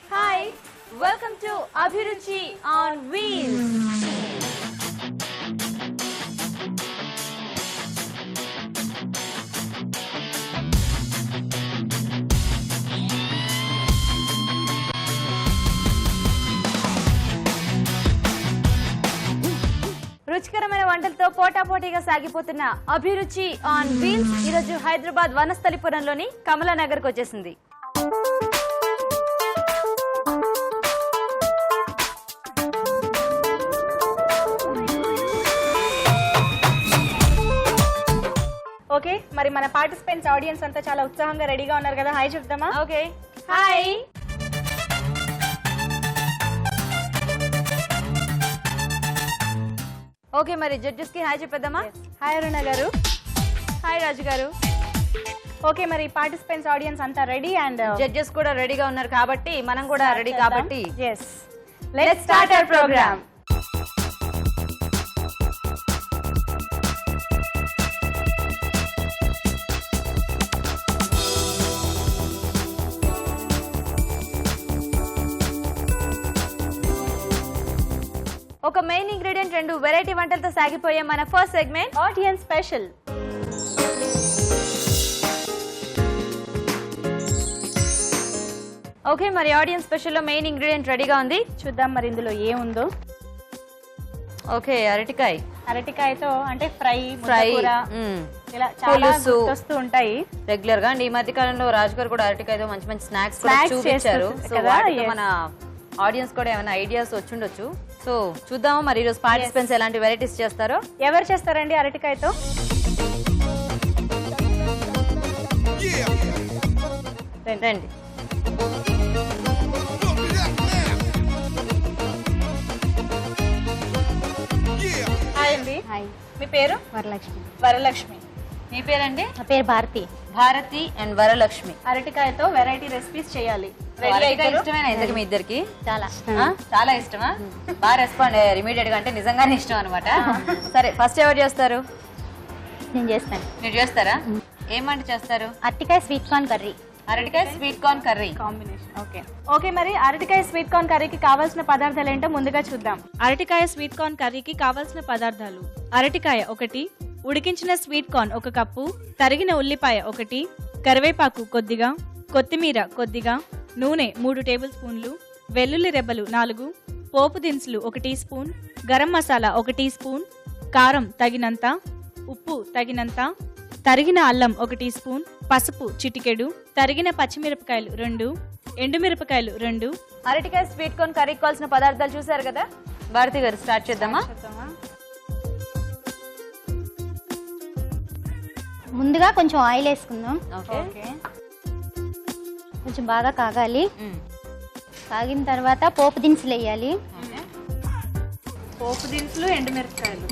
Hi, welcome to Abhiruchi on Wheels. రుచికరమైన వంటలతో పోటాపోటీగా సాగిపోతున్న అభిరుచి ఆన్ వీల్స్ ఈ రోజు హైదరాబాద్ వనస్థలిపురంలోని కమలానగర్ కు వచ్చేసింది. ఓకే, మరి మన పార్టిసిపెంట్స్ ఆడియన్స్ అంతా చాలా ఉత్సాహంగా రెడీగా ఉన్నారు కదా. హాయ్ చెప్దామా? Okay, hi. ఓకే, మరి జడ్జెస్ కి హాయ్ చెప్పేద్దామా? హాయ్ అరుణ గారు. హాయ్ రాజు గారు. ఓకే, మరి పార్టిసిపెంట్స్ ఆడియన్స్ అంతా రెడీ అండ్ జడ్జెస్ కూడా రెడీగా ఉన్నారు కాబట్టి మనం కూడా రెడీ కాబట్టి yes, let's start our program. ఒక మెయిన్ ఇంగ్రీడియంట్ రెండు వెరైటీ వంటలతో సాగిపోయే మన first segment audience special. Okay, మరి ఆడియన్స్ స్పెషల్ లో మెయిన్ ఇంగ్రీడియంట్ రెడీగా ఉంది. చూద్దాం మరి ఇందులో ఏముందో. ఓకే, అరటికాయ. అరటికాయతో అంటే ఫ్రై ఇలా చాలా పులుసు వస్తూ ఉంటాయి రెగ్యులర్ గా. అండ్ ఈ మధ్య కాలంలో రాజు గారు కూడా అరటికాయతో మంచి మంచి స్నాక్స్ చూపించారు. చేస్తారు సో కదా, వాటితో yes. మన ఆడియన్స్ కూడా ఏమైనా ఐడియాస్ వచ్చిండొచ్చు. సో చూద్దాము మరి ఈరోజు పార్టిసిపెంట్స్ ఎలాంటి వెరైటీస్ చేస్తారో. ఎవరు చేస్తారండి అరటికాయతో? రండి. హాయ్ అండి. హాయ్, మీ పేరు? వరలక్ష్మి. వరలక్ష్మి. మీ పేరండి? నా పేరు భారతి. భారతి అండ్ వరలక్ష్మి. అరటికాయతో వెరైటీ రెసిపీస్ చేయాలి. అరటికాయ ఇష్టమేనా ఇంతకు మీ ఇద్దరికి? చాలా చాలా ఇష్టమా? బాగా రెస్పాండ్ అయ్యారు ఇమీడియట్ గా, అంటే నిజంగానే ఇష్టం అనమాట. సరే, ఫస్ట్ ఎవరు చేస్తారు? నేను చేస్తాను. మీరు చేస్తారా? ఏమంటే చేస్తారు? అరటికాయ స్వీట్ కార్న్ కర్రీ. అరటికాయ sweet corn curry combination. Okay okay, మరి అరటికాయ స్వీట్ కార్న్ కర్రీకి కావాల్సిన పదార్థాలు ఏంటో ముందుగా చూద్దాం. అరటికాయ స్వీట్ కార్న్ కర్రీకి కావాల్సిన పదార్థాలు: అరటికాయ 1, ఉడికించిన స్వీట్ కార్న్ 1 కప్పు, తరిగిన ఉల్లిపాయ 1, కరివేపాకు కొద్దిగా, కొత్తిమీర కొద్దిగా, నూనె 3 టేబుల్ స్పూన్లు, వెల్లుల్లి రెబ్బలు 4, పోపు దినుసులు 1 teaspoon, garam masala 1 teaspoon, కారం తగినంత, ఉప్పు తగినంత, తరిగిన అల్లం 1 టీ స్పూన్, పసుపు చిటికెడు, తరిగిన పచ్చిమిరపకాయలు 2, ఎండుమిరపకాయలు 2. అరటికాయ స్వీట్ కార్న్ కర్రీకి కావాల్సిన పదార్థాలు చూసారు కదా. భారతి గారు స్టార్ట్ చేద్దామా? ముందుగా కొంచెం ఆయిల్ వేసుకుందాం. ఓకే. కొంచెం బాగా కాగాలి. కాగిన తర్వాత పోపు దినుసులు వేయాలి. పోపు దినుసులు, ఎండుమిరపకాయలు.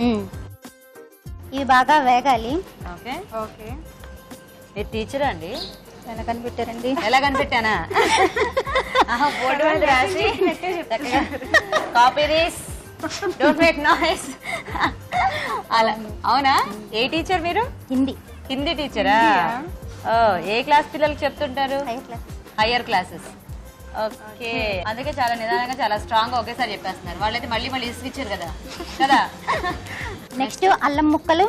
ఇవి బాగా వేగాలి. ఓకే. ఓకే, మీరు టీచరా అండి? ఎలా కనిపెట్టారండి? ఎలా కనిపెట్టానా? బోర్డు మీద రాసి copy this, don't make noise అలా. అవునా? ఏ టీచర్ మీరు? హిందీ. హిందీ టీచరా? ఏ క్లాస్ పిల్లలకి చెప్తుంటారు? Higher classes. ఓకే, అందుకే చాలా నిదానంగా చాలా స్ట్రాంగ్ గా ఒకేసారి చెప్పేస్తున్నారు. వాళ్ళైతే మళ్ళీ మళ్ళీ ఇచ్చారు కదా కదా. నెక్స్ట్ అల్లం ముక్కలు,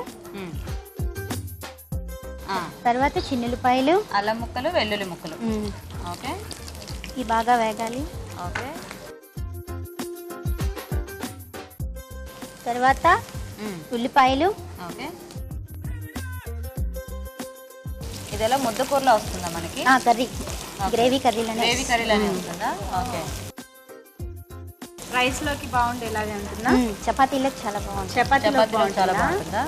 తర్వాత చిన్నులపాయలు, అల్లం ముక్కలు, వెల్లుల్లి ముక్కలు. ఓకే, ఇవి బాగా వేగాలి. ఓకే. తర్వాత ఉల్లిపాయలు. ఓకే, ఇదెలా ముద్ద కూరలో వస్తుందా మనకి? కర్రీ, గ్రేవీ కర్రీలోనే. గ్రేవీ కర్రీలోనే ఉంటుందా? ఓకే. రైస్ లోకి బాగుండేలాగా ఉంటుందా? చపాతీలకు చాలా బాగుంటుంది. చపాతీలో చాలా బాగుంటుందా?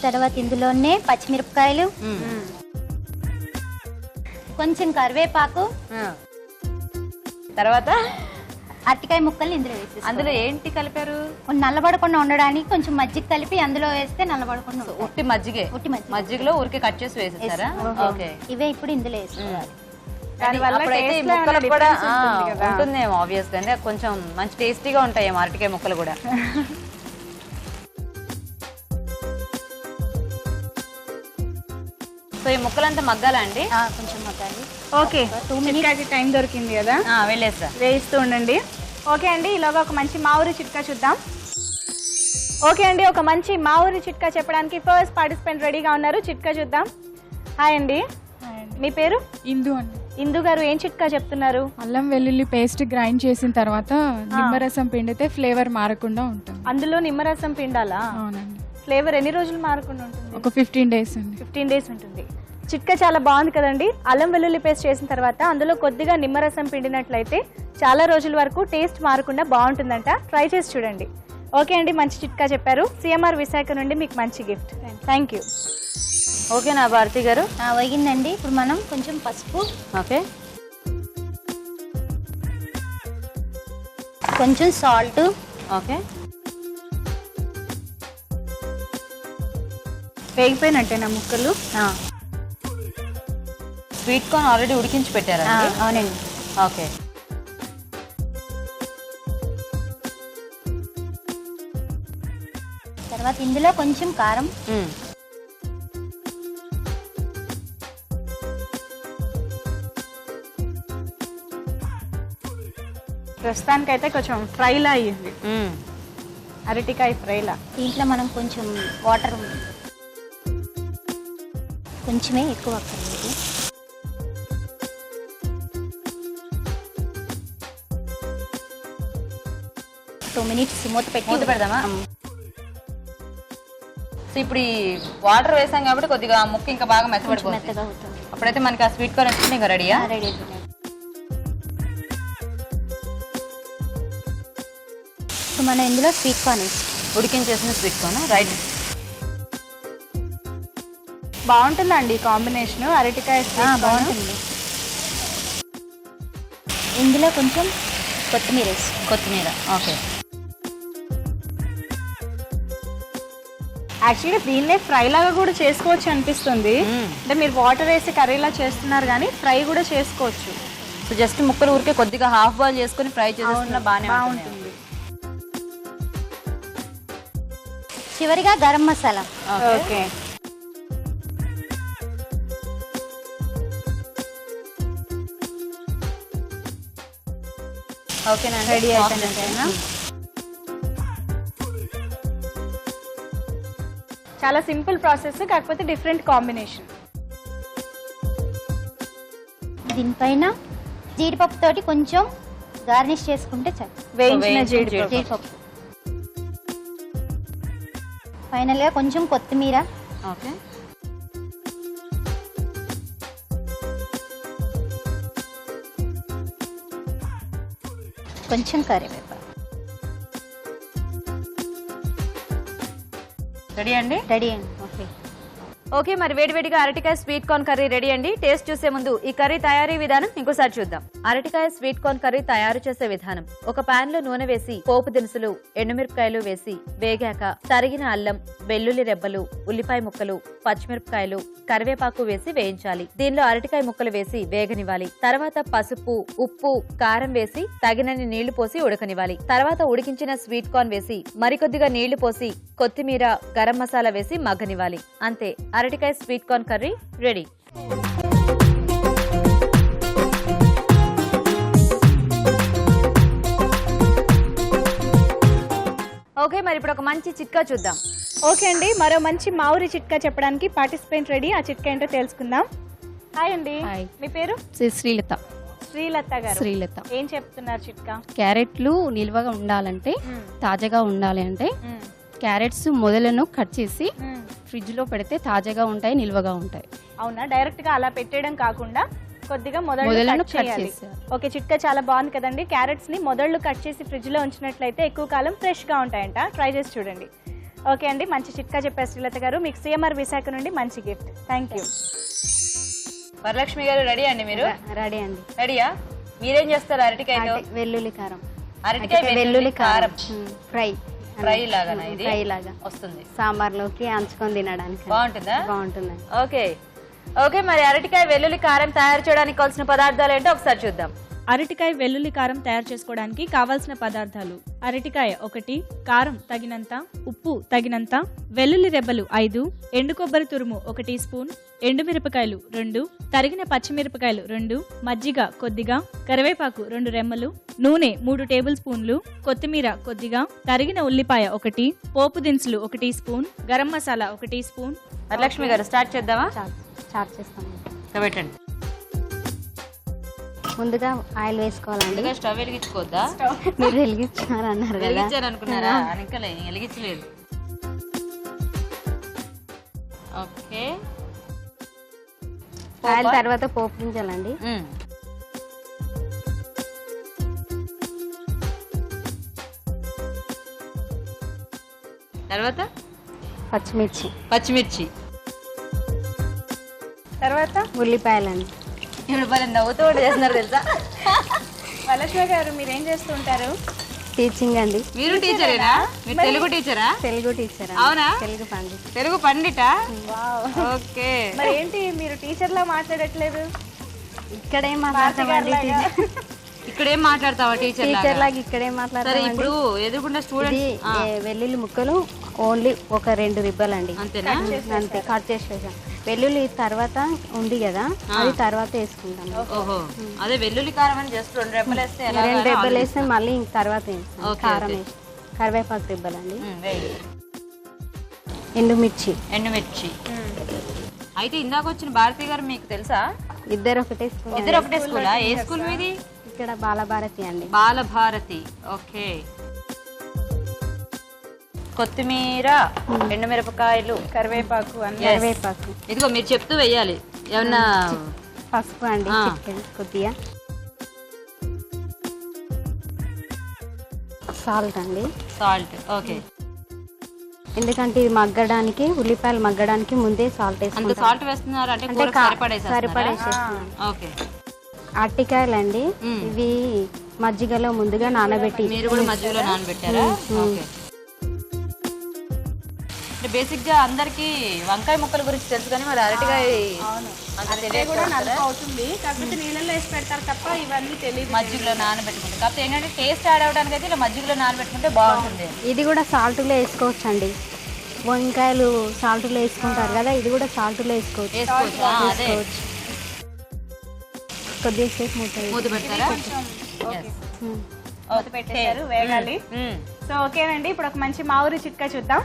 తర్వాత ఇందులోనే పచ్చిమిరపకాయలు, కొంచెం కరివేపాకు, తర్వాత అరటికాయ ముక్కల్ని ఇందులో వేసేసి అందులో ఏంటి కలిపారు? నల్లబడకుండా ఉండడానికి కొంచెం మజ్జిగ కలిపి అందులో వేస్తే నల్లబడకుండా ఉంటాయి. ఉట్టి మజ్జిగే? ఉట్టి మజ్జిగ. మజ్జిగలో ఊరికే కట్ చేసి వేసేస్తారా? ఓకే. ఇవే ఇప్పుడు ఇందులో వేసుకోవాలి. దానివల్ల అప్పుడైతే ఈ taste లో ముక్కలు ఏమైనా కూడా difference ఉంటుంది కదా? ఉంటుందేమో ఆబ్వియస్ గా, అంటే కొంచెం మంచి టేస్టీగా ఉంటాయి అరటికాయ ముక్కలు కూడా. సో ఈ ముక్కలంతా మగ్గాలా అండి? కొంచెం మగ్గాలి. ఓకే, 2 minutes టైం దొరికింది కదా, వెళ్ళేస్తా. వేయిస్తూ ఉండండి. ఓకే అండి, ఈలోగా ఒక మంచి మా ఊరి చిట్కా చూద్దాం. ఓకే అండి, ఒక మంచి మా ఊరి చిట్కా చెప్పడానికి ఫస్ట్ పార్టిసిపెంట్ రెడీగా ఉన్నారు. చిట్కా చూద్దాం. హాయ్ అండి, మీ పేరు? ఇందు అండి. ఇందు గారు, ఏం చిట్కా చెప్తున్నారు? అల్లం వెల్లుల్లి పేస్ట్ గ్రైండ్ చేసిన తర్వాత నిమ్మరసం పిండితే ఫ్లేవర్ మారకుండా ఉంటుంది. అందులో నిమ్మరసం పిండాలా? అవునండి. ఫ్లేవర్ ఎన్ని రోజులు మారకుండా ఉంటుంది? ఒక 15 days అండి. 15 days ఉంటుంది. చిట్కా చాలా బాగుంది కదండి. అల్లం వెల్లుల్లి పేస్ట్ చేసిన తర్వాత అందులో కొద్దిగా నిమ్మరసం పిండినట్లయితే చాలా రోజుల వరకు టేస్ట్ మారకుండా బాగుంటుందంట. ట్రై చేసి చూడండి. ఓకే అండి, మంచి చిట్కా చెప్పారు. సిఎంఆర్ విశాఖ నుండి మీకు మంచి గిఫ్ట్. Thank you. ఓకేనా భారతి గారు? వేగిందండి. ఇప్పుడు మనం కొంచెం పసుపు, ఓకే, కొంచెం సాల్ట్, ఓకే. వేగిపోయినట్టేనా ముక్కలు? స్వీట్ కార్న్ ఆల్రెడీ ఉడికించి పెట్టారా? అవునండి. ఓకే. తర్వాత ఇందులో కొంచెం కారం, ప్రస్తుతానికైతే కొంచెం ఫ్రైలా అయ్యింది, అరటికాయ ఫ్రైలా. దీంట్లో మనం కొంచెం వాటర్, కొంచెమే, ఎక్కువ అక్కర్లేదు. టూ మినిట్స్ మూత మూత పెడదామా? సో ఇప్పుడు ఈ వాటర్ వేసాం కాబట్టి కొద్దిగా ముక్క ఇంకా బాగా మెత్తబడిపోతుంది. మెత్తగా అవుతుంది. అప్పుడైతే మనకి ఆ స్వీట్ కార్న్ వచ్చింది ఇంకా రెడీయా? రెడీ అయిపోయింది. ఇప్పుడు మనం ఇందులో స్వీట్ కార్న్ వేస్తాం. ఉడికించేసిన స్వీట్ కార్న్, రైట్. బాగుంటుందండి కాంబినేషన్, అరటికాయ బాగుంటుంది. ఇందులో కొంచెం కొత్తిమీర వేస్తాం. కొత్తిమీర, ఓకే. యాక్చువల్లీ దీన్నే ఫ్రై లాగా కూడా చేసుకోవచ్చు అనిపిస్తుంది. అంటే మీరు వాటర్ వేసి కర్రీలా చేస్తున్నారు కానీ ఫ్రై కూడా చేసుకోవచ్చు. సో జస్ట్ ముక్కలు ఊరికే కొద్దిగా హాఫ్ బాయిల్ చేసుకుని ఫ్రై చేసేస్తున్నా బాగుంటుంది. చివరిగా గరం మసాలా. ఓకే, ఓకేనా? రెడీ అయిపోయినట్టేనా? చాలా సింపుల్ ప్రాసెస్, కాకపోతే డిఫరెంట్ కాంబినేషన్. దీనిపైన జీడిపప్పు తోటి కొంచెం గార్నిష్ చేసుకుంటే చాలు. వేయించిన జీడిపప్పు. ఫైనల్ గా కొంచెం కొత్తిమీర, ఓకే. కొంచెం కరివేపాకు. రెడీ అండి? రెడీ అండి. ఓకే. ఓకే, మరి వేడివేడిగా అరటికాయ స్వీట్ కార్న్ కర్రీ రెడీ అండి. టేస్ట్ చూసే ముందు ఈ కర్రీ తయారీ విధానం ఇంకోసారి చూద్దాం. అరటికాయ స్వీట్ కార్న్ కర్రీ తయారు చేసే విధానం: ఒక పాన్ లో నూనె వేసి పోపు దినుసులు, ఎండుమిరపకాయలు వేసి వేగాక తరిగిన అల్లం, వెల్లుల్లి రెబ్బలు, ఉల్లిపాయ ముక్కలు, పచ్చిమిరపకాయలు, కరివేపాకు వేసి వేయించాలి. దీనిలో అరటికాయ ముక్కలు వేసి వేగనివ్వాలి. తర్వాత పసుపు, ఉప్పు, కారం వేసి తగినన్ని నీళ్లు పోసి ఉడకనివ్వాలి. తర్వాత ఉడికించిన స్వీట్ కార్న్ వేసి మరికొద్దిగా నీళ్లు పోసి కొత్తిమీర, గరం మసాలా వేసి మగ్గనివ్వాలి. అంతే, అరటికాయ sweet corn curry ready. Okay, మరి ఇప్పుడు ఒక మంచి చిట్కా చూద్దాం. ఓకే అండి, మరో మంచి మా ఊరి చిట్కా చెప్పడానికి పార్టిసిపెంట్ రెడీ. ఆ చిట్కా ఏంటో తెలుసుకుందాం. హాయ్ అండి, మీ పేరు? శ్రీలత. శ్రీలత గారు, శ్రీలత. ఏం చెప్తున్నారు చిట్కా? క్యారెట్లు నిల్వగా ఉండాలంటే, తాజాగా ఉండాలి అంటే క్యారెట్స్ మొదలను కట్ చేసి ఫ్రిడ్జ్ లో పెడితే తాజాగా ఉంటాయి, నిల్వగా ఉంటాయి. అవునా? డైరెక్ట్ గా అలా పెట్టేయడం కాకుండా కొద్దిగా మొదలను మొదళ్ళు కట్ కట్ చేయాలి. చేశారు. ఓకే, చిట్కా చాలా బాగుంది కదండి. క్యారెట్స్ ని మొదళ్ళు కట్ చేసి ఫ్రిడ్జ్ లో ఉంచినట్లయితే ఎక్కువ కాలం ఫ్రెష్ గా ఉంటాయంట. ట్రై చేసి చూడండి. ఓకే అండి, మంచి చిట్కా చెప్పారు శ్రీలత గారు. మీకు సిఎంఆర్ విశాఖ నుండి మంచి గిఫ్ట్. Thank you. వరలక్ష్మి గారు రెడీ అండి? మీరు రెడీ అండి. రెడీయా? మీరేం చేస్తారు అరటికాయతో? వెల్లుల్లి కారం. అరటికాయ వెల్లుల్లి కారం ఫ్రై ఫ్రై లాగానా ఇది ఫ్రై లాగా వస్తుంది. సాంబార్లోకి అంచుకొని తినడానికి బాగుంటుందా? బాగుంటుంది. ఓకే ఓకే, మరి అరటికాయ వెల్లుల్లి కారం తయారు చేయడానికి కావాల్సిన పదార్థాలు ఏంటో ఒకసారి చూద్దాం. అరటికాయ వెల్లుల్లి కారం తయారు చేసుకోవడానికి కావాల్సిన పదార్థాలు: అరటికాయ 1, కారం తగినంత, ఉప్పు తగినంత, వెల్లుల్లి రెబ్బలు 5, ఎండు కొబ్బరి తురుము 1 టీ స్పూన్, ఎండుమిరపకాయలు 2, తరిగిన పచ్చిమిరపకాయలు 2, మజ్జిగ కొద్దిగా, కరివేపాకు 2 రెమ్మలు, నూనె 3 టేబుల్ స్పూన్లు, కొత్తిమీర కొద్దిగా, తరిగిన ఉల్లిపాయ 1, పోపు దినుసులు 1 teaspoon, garam masala 1 teaspoon. Varalakshmi గారు స్టార్ట్ చేద్దామా? స్టార్ట్ చేస్తాం. పెట్టండి. ముందుగా ఆయిల్ వేసుకోవాలండి. ముందుగా స్టవ్ వెలిగించుకోవద్దా? మీరు వెలిగించారు అన్నారు కదా. వెలిగించారు అనుకున్నారా? అనుకోలే, వెలిగించలేదు. ఓకే, ఆయిల్ తర్వాత పోపు గింజలండి. తర్వాత పచ్చిమిర్చి, పచ్చిమిర్చి, తర్వాత ఉల్లిపాయలండి. ఇప్పుడు భలే నవ్వుతూ కూడా చేస్తున్నారు తెలుసా? వరలక్ష్మి గారు మీరేం చేస్తుంటారు? టీచింగ్ అండి. మీరు టీచరేనా? మీరు తెలుగు టీచరా? తెలుగు టీచర్. అవునా? తెలుగు పండిట్. తెలుగు పండిటా? ఓకే. మరి ఏంటి మీరు టీచర్ లా మాట్లాడట్లేదు? ఇక్కడేం మాట్లాడతామండి? ఇక్కడ ఏం మాట్లాడతావా టీచర్ టీచర్ లాగా ఇక్కడేం సరే, మాట్లాడతామండి? ఇప్పుడు ఎదురుకుండా ఇది స్టూడెంట్ వెల్లుల్లి ముక్కలు ఓన్లీ ఒక 2 రిబ్బలండి. అంతేనా? అంతే, కట్ చేసి వేసాం. వెల్లుల్లి తర్వాత ఉంది కదా, అది తర్వాత వేసుకుంటాం. ఓహో, అదే వెల్లుల్లి కారం అని జస్ట్ 2 రెబ్బలు వేస్తే ఎలా? 2 రిబ్బలు వేస్తే మళ్ళీ ఇంక తర్వాత వేస్తాం. ఓకే, కారం ఓకే. వేసి కరివేపాకు రిబ్బలండి. వేయి. ఎండుమిర్చి ఎండుమిర్చి. అయితే ఇందాక వచ్చిన భారతి గారు మీకు తెలుసా? ఇద్దరు ఒకటే స్కూల్. ఇద్దరు ఒకటే స్కూలా? ఏ స్కూల్ మీది? ఇక్కడ బాలభారతి అండి. బాలభారతి. ఓకే. కొత్తిమీర, ఎండుమిరపకాయలు, కరివేపాకు అన్ని. Yes. కరివేపాకు, ఇదిగో మీరు చెప్తూ వెయ్యాలి. ఏమన్నా పసుపు అండి చికెన్ కొద్దిగా, సాల్ట్ అండి. సాల్ట్. ఓకే. ఎందుకంటే ఇది మగ్గడానికి, ఉల్లిపాయలు మగ్గడానికి ముందే సాల్ట్ అంత వేసుకుంటాం. సాల్ట్ వేస్తున్నారు అంటే అంటే కూరకు సరిపడేసేస్తున్నాం. ఓకే. అరటికాయలండి, ఇవి మజ్జిగలో ముందుగా నానబెట్టి. మీరు కూడా మధ్యలో నానబెట్టారా? ఓకే. బేసిక్ గా అందరికి వంకాయ ముక్కల గురించి తెలుసు కానీ మరి అరటికాయ అంత తెలియదు కూడా నలుపు అవుతుంది, కాకపోతే నీళ్ళలో వేసి పెడతారు తప్ప ఇవన్నీ తెలియదు. మజ్జిగలో నానబెట్టుకుంటే. కాకపోతే ఏంటంటే టేస్ట్ యాడ్ అవడానికి అయితే ఇలా మజ్జిగలో నానబెట్టుకుంటే బాగుంటుంది. ఇది కూడా సాల్ట్లో వేసుకోవచ్చు అండి. వంకాయలు సాల్ట్లో వేసుకుంటారు కదా, ఇది కూడా సాల్ట్లో వేసుకోవచ్చు. వేసుకోవచ్చా? అదే కొద్దిసేపు మూత పెడతారా? మూత పెట్టేశారు, వేగాలి. సో ఓకేనండి, ఇప్పుడు ఒక మంచి మా ఊరి చిట్కా చూద్దాం.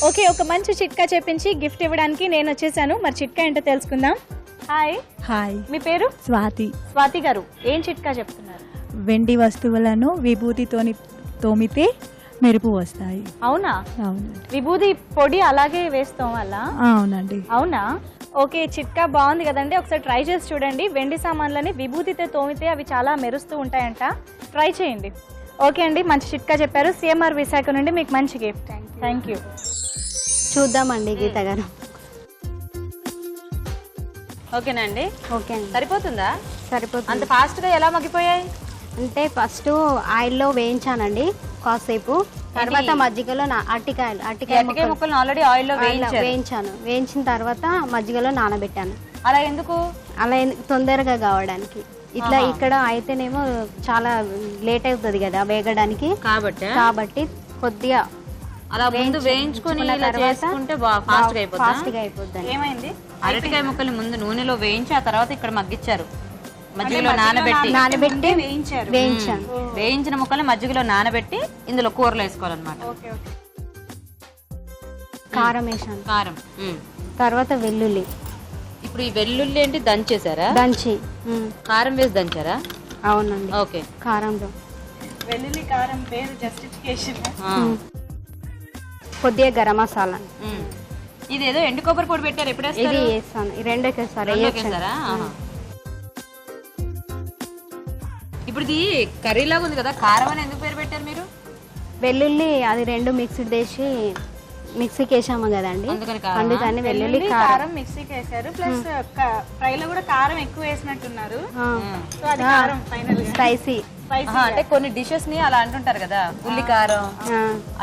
ఓకే, ఒక మంచి చిట్కా చెప్పించి గిఫ్ట్ ఇవ్వడానికి నేను వచ్చేసాను. మరి చిట్కా ఏంటో తెలుసుకుందాం. హాయ్. హాయ్, మీ పేరు? స్వాతి. స్వాతి గారు, ఏం చిట్కా చెప్తున్నారు? వెండి వస్తువులను విభూతితోని తోమితే మెరుపు వస్తాయి. అవునా? అవునండి. విభూది పొడి అలాగే వేస్తాం వల్ల? అవునండి. అవునా? ఓకే, చిట్కా బాగుంది కదండి, ఒకసారి ట్రై చేసి చూడండి. వెండి సామాన్లని విభూతితో తోమితే అవి చాలా మెరుస్తూ ఉంటాయంట, ట్రై చేయండి. ఓకే అండి, మంచి చిట్కా చెప్పారు. సిఎంఆర్ విశాఖ నుండి మీకు మంచి గిఫ్ట్. Thank you. చూద్దామండి గీత గారు. ఓకేనా అండి? ఓకే అండి, సరిపోతుందా? సరిపోతుంది. అంత ఫాస్ట్ గా ఎలా మగ్గిపోయాయి? అంటే ఆయిల్లో వేయించానండి కాసేపు, తర్వాత మజ్జిగలో అరటికాయ ముక్కలను ఆల్రెడీ ఆయిల్ లో వేయించాను. వేయించిన తర్వాత మజ్జిగలో నానబెట్టాను. అలా ఎందుకు? అలా తొందరగా కావడానికి. ఇట్లా ఇక్కడ అయితేనేమో చాలా లేట్ అవుతుంది కదా వేగడానికి, కాబట్టి కొద్దిగా అలా ముందు వేయించుకుని ఇలా చేసుకుంటే ఫాస్ట్ గా అయిపోద్ది. ఏమైంది? అరటికాయ ముక్కలు ముందు నూనెలో వేయించి ఆ తర్వాత ఇక్కడ మగ్గిచ్చారు, మజ్జిగలో నానబెట్టి వేయించాను. వేయించిన ముక్కలు మజ్జిగలో నానబెట్టి ఇందులో కూరలు వేసుకోవాలన్నమాట. కారం వేసాను, కారం. తర్వాత వెల్లుల్లి. ఇప్పుడు ఈ వెల్లుల్లి ఏంటి దంచేసారా? దంచి కారం వేసి దంచారా? అవునండి. ఓకే. కారంలో వెల్లుల్లి కారం పేరు జస్టిఫికేషన్. కొద్దిగా గరం మసాలా. ఇది ఏదో ఎండు కొబ్బరి పొడి పెట్టారు, ఎప్పుడు ఇది వేస్తాను. రెండోకేసారి వేసారా? ఇప్పుడు ఇది కర్రీ లాగా ఉంది కదా, కారం అని ఎందుకు పేరు పెట్టారు మీరు? వెల్లుల్లి అది 2 మిక్స్డ్ చేసి మిక్సీకి వేసాము కదండి, అందుకని వెల్లుల్లి కారం మిక్సీకి వేసారు. ప్లస్ ఫ్రైలో కూడా కారం ఎక్కువ వేసినట్టున్నారు. సో అది కారం ఫైనల్ గా. స్పైసీ అంటే కొన్ని డిషెస్ ని అలా అంటుంటారు కదా, ఉల్లి కారం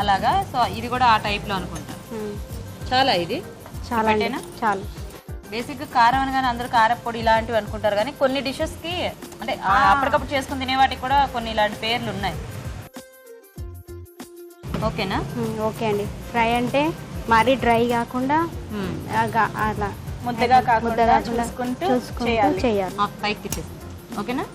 అలాగా. సో ఇది కూడా ఆ టైప్ లో అనుకుంటా. చాలా ఇది చాలా అండి, చాలా. బేసిక్ గా కారం అనగానే అందరూ కారపొడి ఇలాంటివి అనుకుంటారు, కానీ కొన్ని డిషెస్ కి అంటే అప్పటికప్పుడు చేసుకుని తినే వాటికి కూడా కొన్ని ఇలాంటి పేర్లు ఉన్నాయి. ఓకేనా? ఓకే అండి. ఫ్రై అంటే మరీ డ్రై కాకుండా అలా ముద్దగా కాకుండా చూసుకుంటూ చేయాలి. పైకి తెచ్చేసి. ఓకేనా?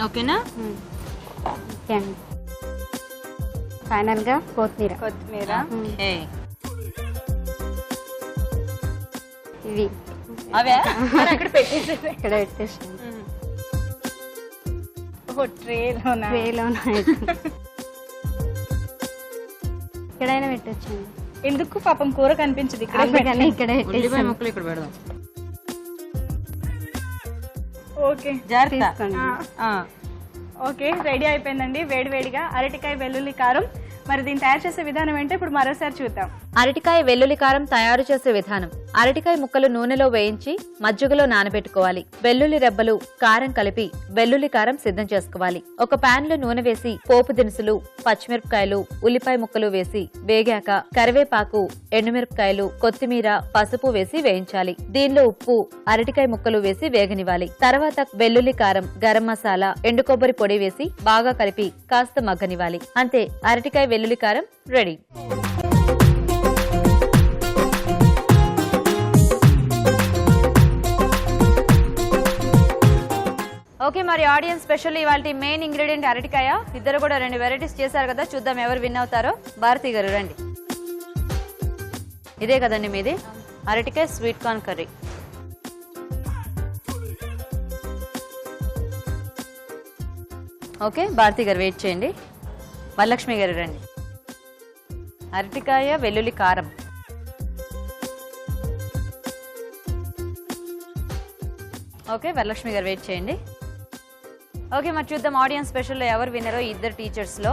ఓకేనా? ఓకే అండి. ఫైనల్ గా కొత్తిమీర. ఓకే. ఇవి అవే అక్కడ పెట్టేసి ఇక్కడ పెట్టేసి ట్రేలోనా ఎక్కడైనా పెట్టొచ్చండి. ఎందుకు పాపం కూర కనిపించదు ఇక్కడ. అందుకని ఇక్కడ ఉల్లిపాయ ముక్కలు ఇక్కడ పెడదాం. ఓకే జాగ్రత్త. ఓకే, రెడీ అయిపోయిందండి వేడివేడిగా అరటికాయ వెల్లుల్లి కారం. మరి దీన్ని తయారు చేసే విధానం ఏంటో ఇప్పుడు మరోసారి చూద్దాం. అరటికాయ వెల్లుల్లి కారం తయారు చేసే విధానం. అరటికాయ ముక్కలు నూనెలో వేయించి మజ్జిగలో నానబెట్టుకోవాలి. వెల్లుల్లి రెబ్బలు, కారం కలిపి వెల్లుల్లి కారం సిద్ధం చేసుకోవాలి. ఒక పాన్ లో నూనె వేసి పోపు దినుసులు, పచ్చిమిరపకాయలు, ఉల్లిపాయ ముక్కలు వేసి వేగాక కరివేపాకు, ఎండుమిరపకాయలు, కొత్తిమీర, పసుపు వేసి వేయించాలి. దీనిలో ఉప్పు, అరటికాయ ముక్కలు వేసి వేగనివ్వాలి. తర్వాత వెల్లుల్లి కారం, గరం మసాలా, ఎండు కొబ్బరి పొడి వేసి బాగా కలిపి కాస్త మగ్గనివ్వాలి. అంతే, అరటికాయ వెల్లుల్లి కారం రెడీ. ఓకే, మరి ఆడియన్స్ స్పెషల్ ఇవాళ మెయిన్ ఇంగ్రీడియంట్ అరటికాయ. ఇద్దరు కూడా 2 వెరైటీస్ చేశారు కదా, చూద్దాం ఎవరు విన్ అవుతారో. భారతి గారు రండి. ఇదే కదండి మీది అరటికాయ sweet corn curry. Okay, Bharathi గారు వెయిట్ చేయండి. వరలక్ష్మి గారు రండి. అరటికాయ వెల్లుల్లి కారం. ఓకే, వరలక్ష్మి గారు వెయిట్ చేయండి. ఓకే, మరి చూద్దాం ఆడియన్స్ స్పెషల్లో ఎవరు విన్నరో ఈ ఇద్దరు టీచర్స్ లో.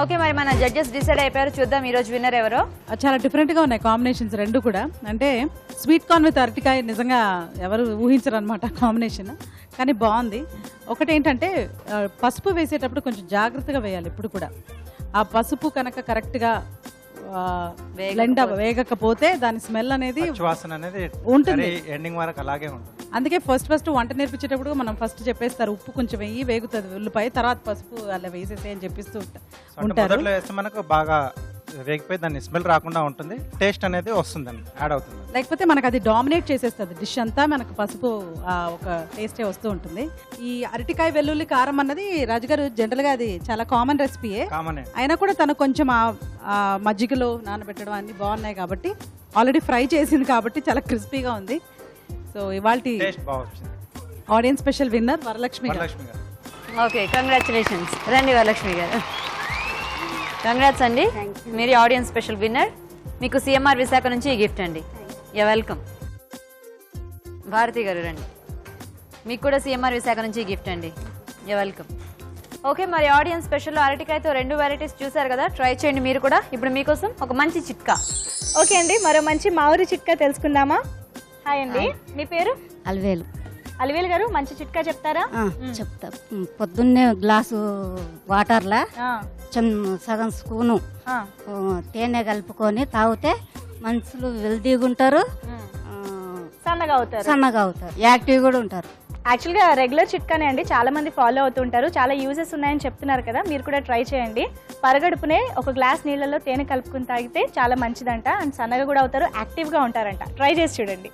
ఓకే, మరి మన జడ్జెస్ డిసైడ్ అయిపోయారు. చూద్దాం ఈ రోజు విన్నర్ ఎవరో. చాలా డిఫరెంట్ గా ఉన్నాయి కాంబినేషన్స్ రెండు కూడా. అంటే స్వీట్ కార్న్ విత్ అరటికాయ నిజంగా ఎవరు ఊహించరు అనమాట కాంబినేషన్, కానీ బాగుంది. ఒకటేంటంటే పసుపు వేసేటప్పుడు కొంచెం జాగ్రత్తగా వేయాలి ఎప్పుడు కూడా. ఆ పసుపు కనుక కరెక్ట్ గా వేగకపోతే దాని స్మెల్ అనేది ఉంటుంది, ఎండింగ్ వరకు అలాగే ఉంటుంది. అందుకే ఫస్ట్ వంట నేర్పించేటప్పుడు మనం ఫస్ట్ చెప్పేస్తారు ఉప్పు కొంచెం వెయ్యి, వేగుతుంది ఉల్లిపాయ, తర్వాత పసుపు అలా వేసేసి అని చెప్పిస్తూ ఉంటారు. మనకు బాగా వేగిపోయి దాన్ని స్మెల్ రాకుండా ఉంటుంది, టేస్ట్ అనేది వస్తుందండి, యాడ్ అవుతుంది. లేకపోతే మనకు అది డామినేట్ చేసేస్తుంది డిష్ అంతా, మనకు పసుపు ఒక టేస్టే వస్తూ ఉంటుంది. ఈ అరటికాయ వెల్లుల్లి కారం అన్నది రాజుగారు జనరల్ గా అది చాలా కామన్ రెసిపీయే, అయినా కూడా తను కొంచెం ఆ మజ్జిగలో నానబెట్టడం అన్ని బాగున్నాయి కాబట్టి, ఆల్రెడీ ఫ్రై చేసింది కాబట్టి చాలా క్రిస్పీగా ఉంది. సో ఇవాళ ఆడియన్స్ స్పెషల్ విన్నర్ వరలక్ష్మి గారు. Okay, congratulations. రండి వరలక్ష్మి గారు. కంగ్రాట్స్ అండి, మీరు ఆడియన్స్ స్పెషల్ విన్నర్. మీకు సిఎంఆర్ విశాఖ నుంచి ఈ గిఫ్ట్ అండి. You welcome. భారతి గారు రండి, మీకు కూడా సిఎంఆర్ విశాఖ నుంచి ఈ గిఫ్ట్ అండి. You welcome. ఓకే, మరి ఆడియన్స్ స్పెషల్ అరటికాయతో 2 వెరైటీస్ చూసారు కదా, ట్రై చేయండి మీరు కూడా. ఇప్పుడు మీకోసం ఒక మంచి చిట్కా. ఓకే అండి, మరో మంచి మామిడి చిట్కా తెలుసుకుందామా. హాయ్ అండి, మీ పేరు? అలవేలు. అలివేలు గారు, మంచి చిట్కా చెప్తారా? చెప్తా. పొద్దున్నే గ్లాసు వాటర్లా సగం స్పూను తేనె కలుపుకొని తాగితే మనుషులు హెల్తీగా ఉంటారు, సన్నగా అవుతారు, యాక్టివ్ కూడా ఉంటారు. యాక్చువల్గా రెగ్యులర్ చిట్కానే అండి, చాలా మంది ఫాలో అవుతుంటారు. చాలా యూజెస్ ఉన్నాయని చెప్తున్నారు కదా, మీరు కూడా ట్రై చేయండి. పరగడుపునే ఒక గ్లాస్ నీళ్ళలో తేనె కలుపుకుని తాగితే చాలా మంచిదంట, అండ్ సన్నగా కూడా అవుతారు, యాక్టివ్గా ఉంటారంట. ట్రై చేసి చూడండి.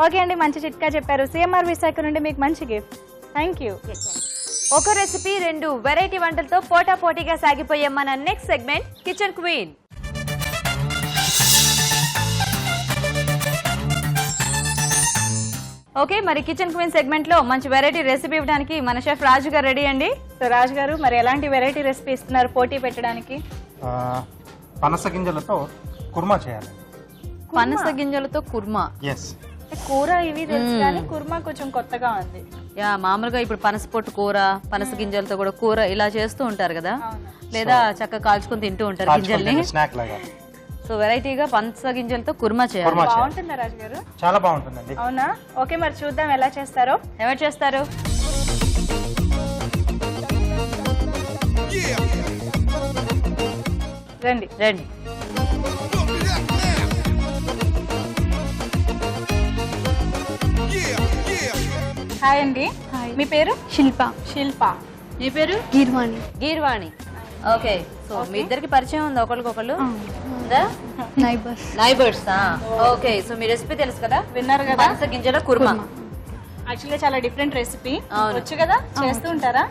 ఓకే అండి, మంచి చిట్కా చెప్పారు. సిఎంఆర్ విశాఖ నుండి మీకు మంచి గిఫ్ట్. Thank you. ఒక రెసిపీ 2 వెరైటీ వంటలతో పోటాపోటీగా సాగిపోయే మన next segment kitchen queen. Okay, మరి కిచెన్ క్వీన్ సెగ్మెంట్ లో మంచి వెరైటీ రెసిపీ ఇవ్వడానికి మన షెఫ్ రాజు గారు రెడీ అండి. సో రాజు గారు, మరి ఎలాంటి వెరైటీ రెసిపీ ఇస్తున్నారు పోటీ పెట్టడానికి? పనస గింజలతో కుర్మా చేయాలి. పనస గింజలతో కుర్మా. ఎస్. కూర ఇవి తెలుసు కానీ కుర్మా కొంచెం కొత్తగా ఉంది. యా మామూలుగా ఇప్పుడు పనస పొట్టు కూర, పనస గింజలతో కూడా కూర ఇలా చేస్తూ ఉంటారు కదా, లేదా చక్కగా కాల్చుకొని తింటూ ఉంటారు గింజల్ని. స్నాక్ లాగా. సో వెరైటీగా పనస గింజలతో కుర్మా చేయాలి. బాగుంటుందా రాజు గారు? చాలా బాగుంటుందండి. అవునా? ఓకే, మరి చూద్దాం ఎలా చేస్తారో. ఎవరు చేస్తారు? రండి. రండి. హాయ్ అండి. మీ పేరు? శిల్ప. శిల్ప. నీ పేరు? గీర్వాణి. గీర్వాణి. ఓకే, సో మీ ఇద్దరికి పరిచయం ఉంది ఒకరికొకళ్ళు? నైబర్స్. నైబర్స్. ఓకే, సో మీ రెసిపీ తెలుసు కదా, విన్నారు కదా? పనస గింజల కుర్మా. యాక్చువల్గా చాలా డిఫరెంట్ రెసిపీ. అవును. వచ్చు కదా, చేస్తూ ఉంటారా?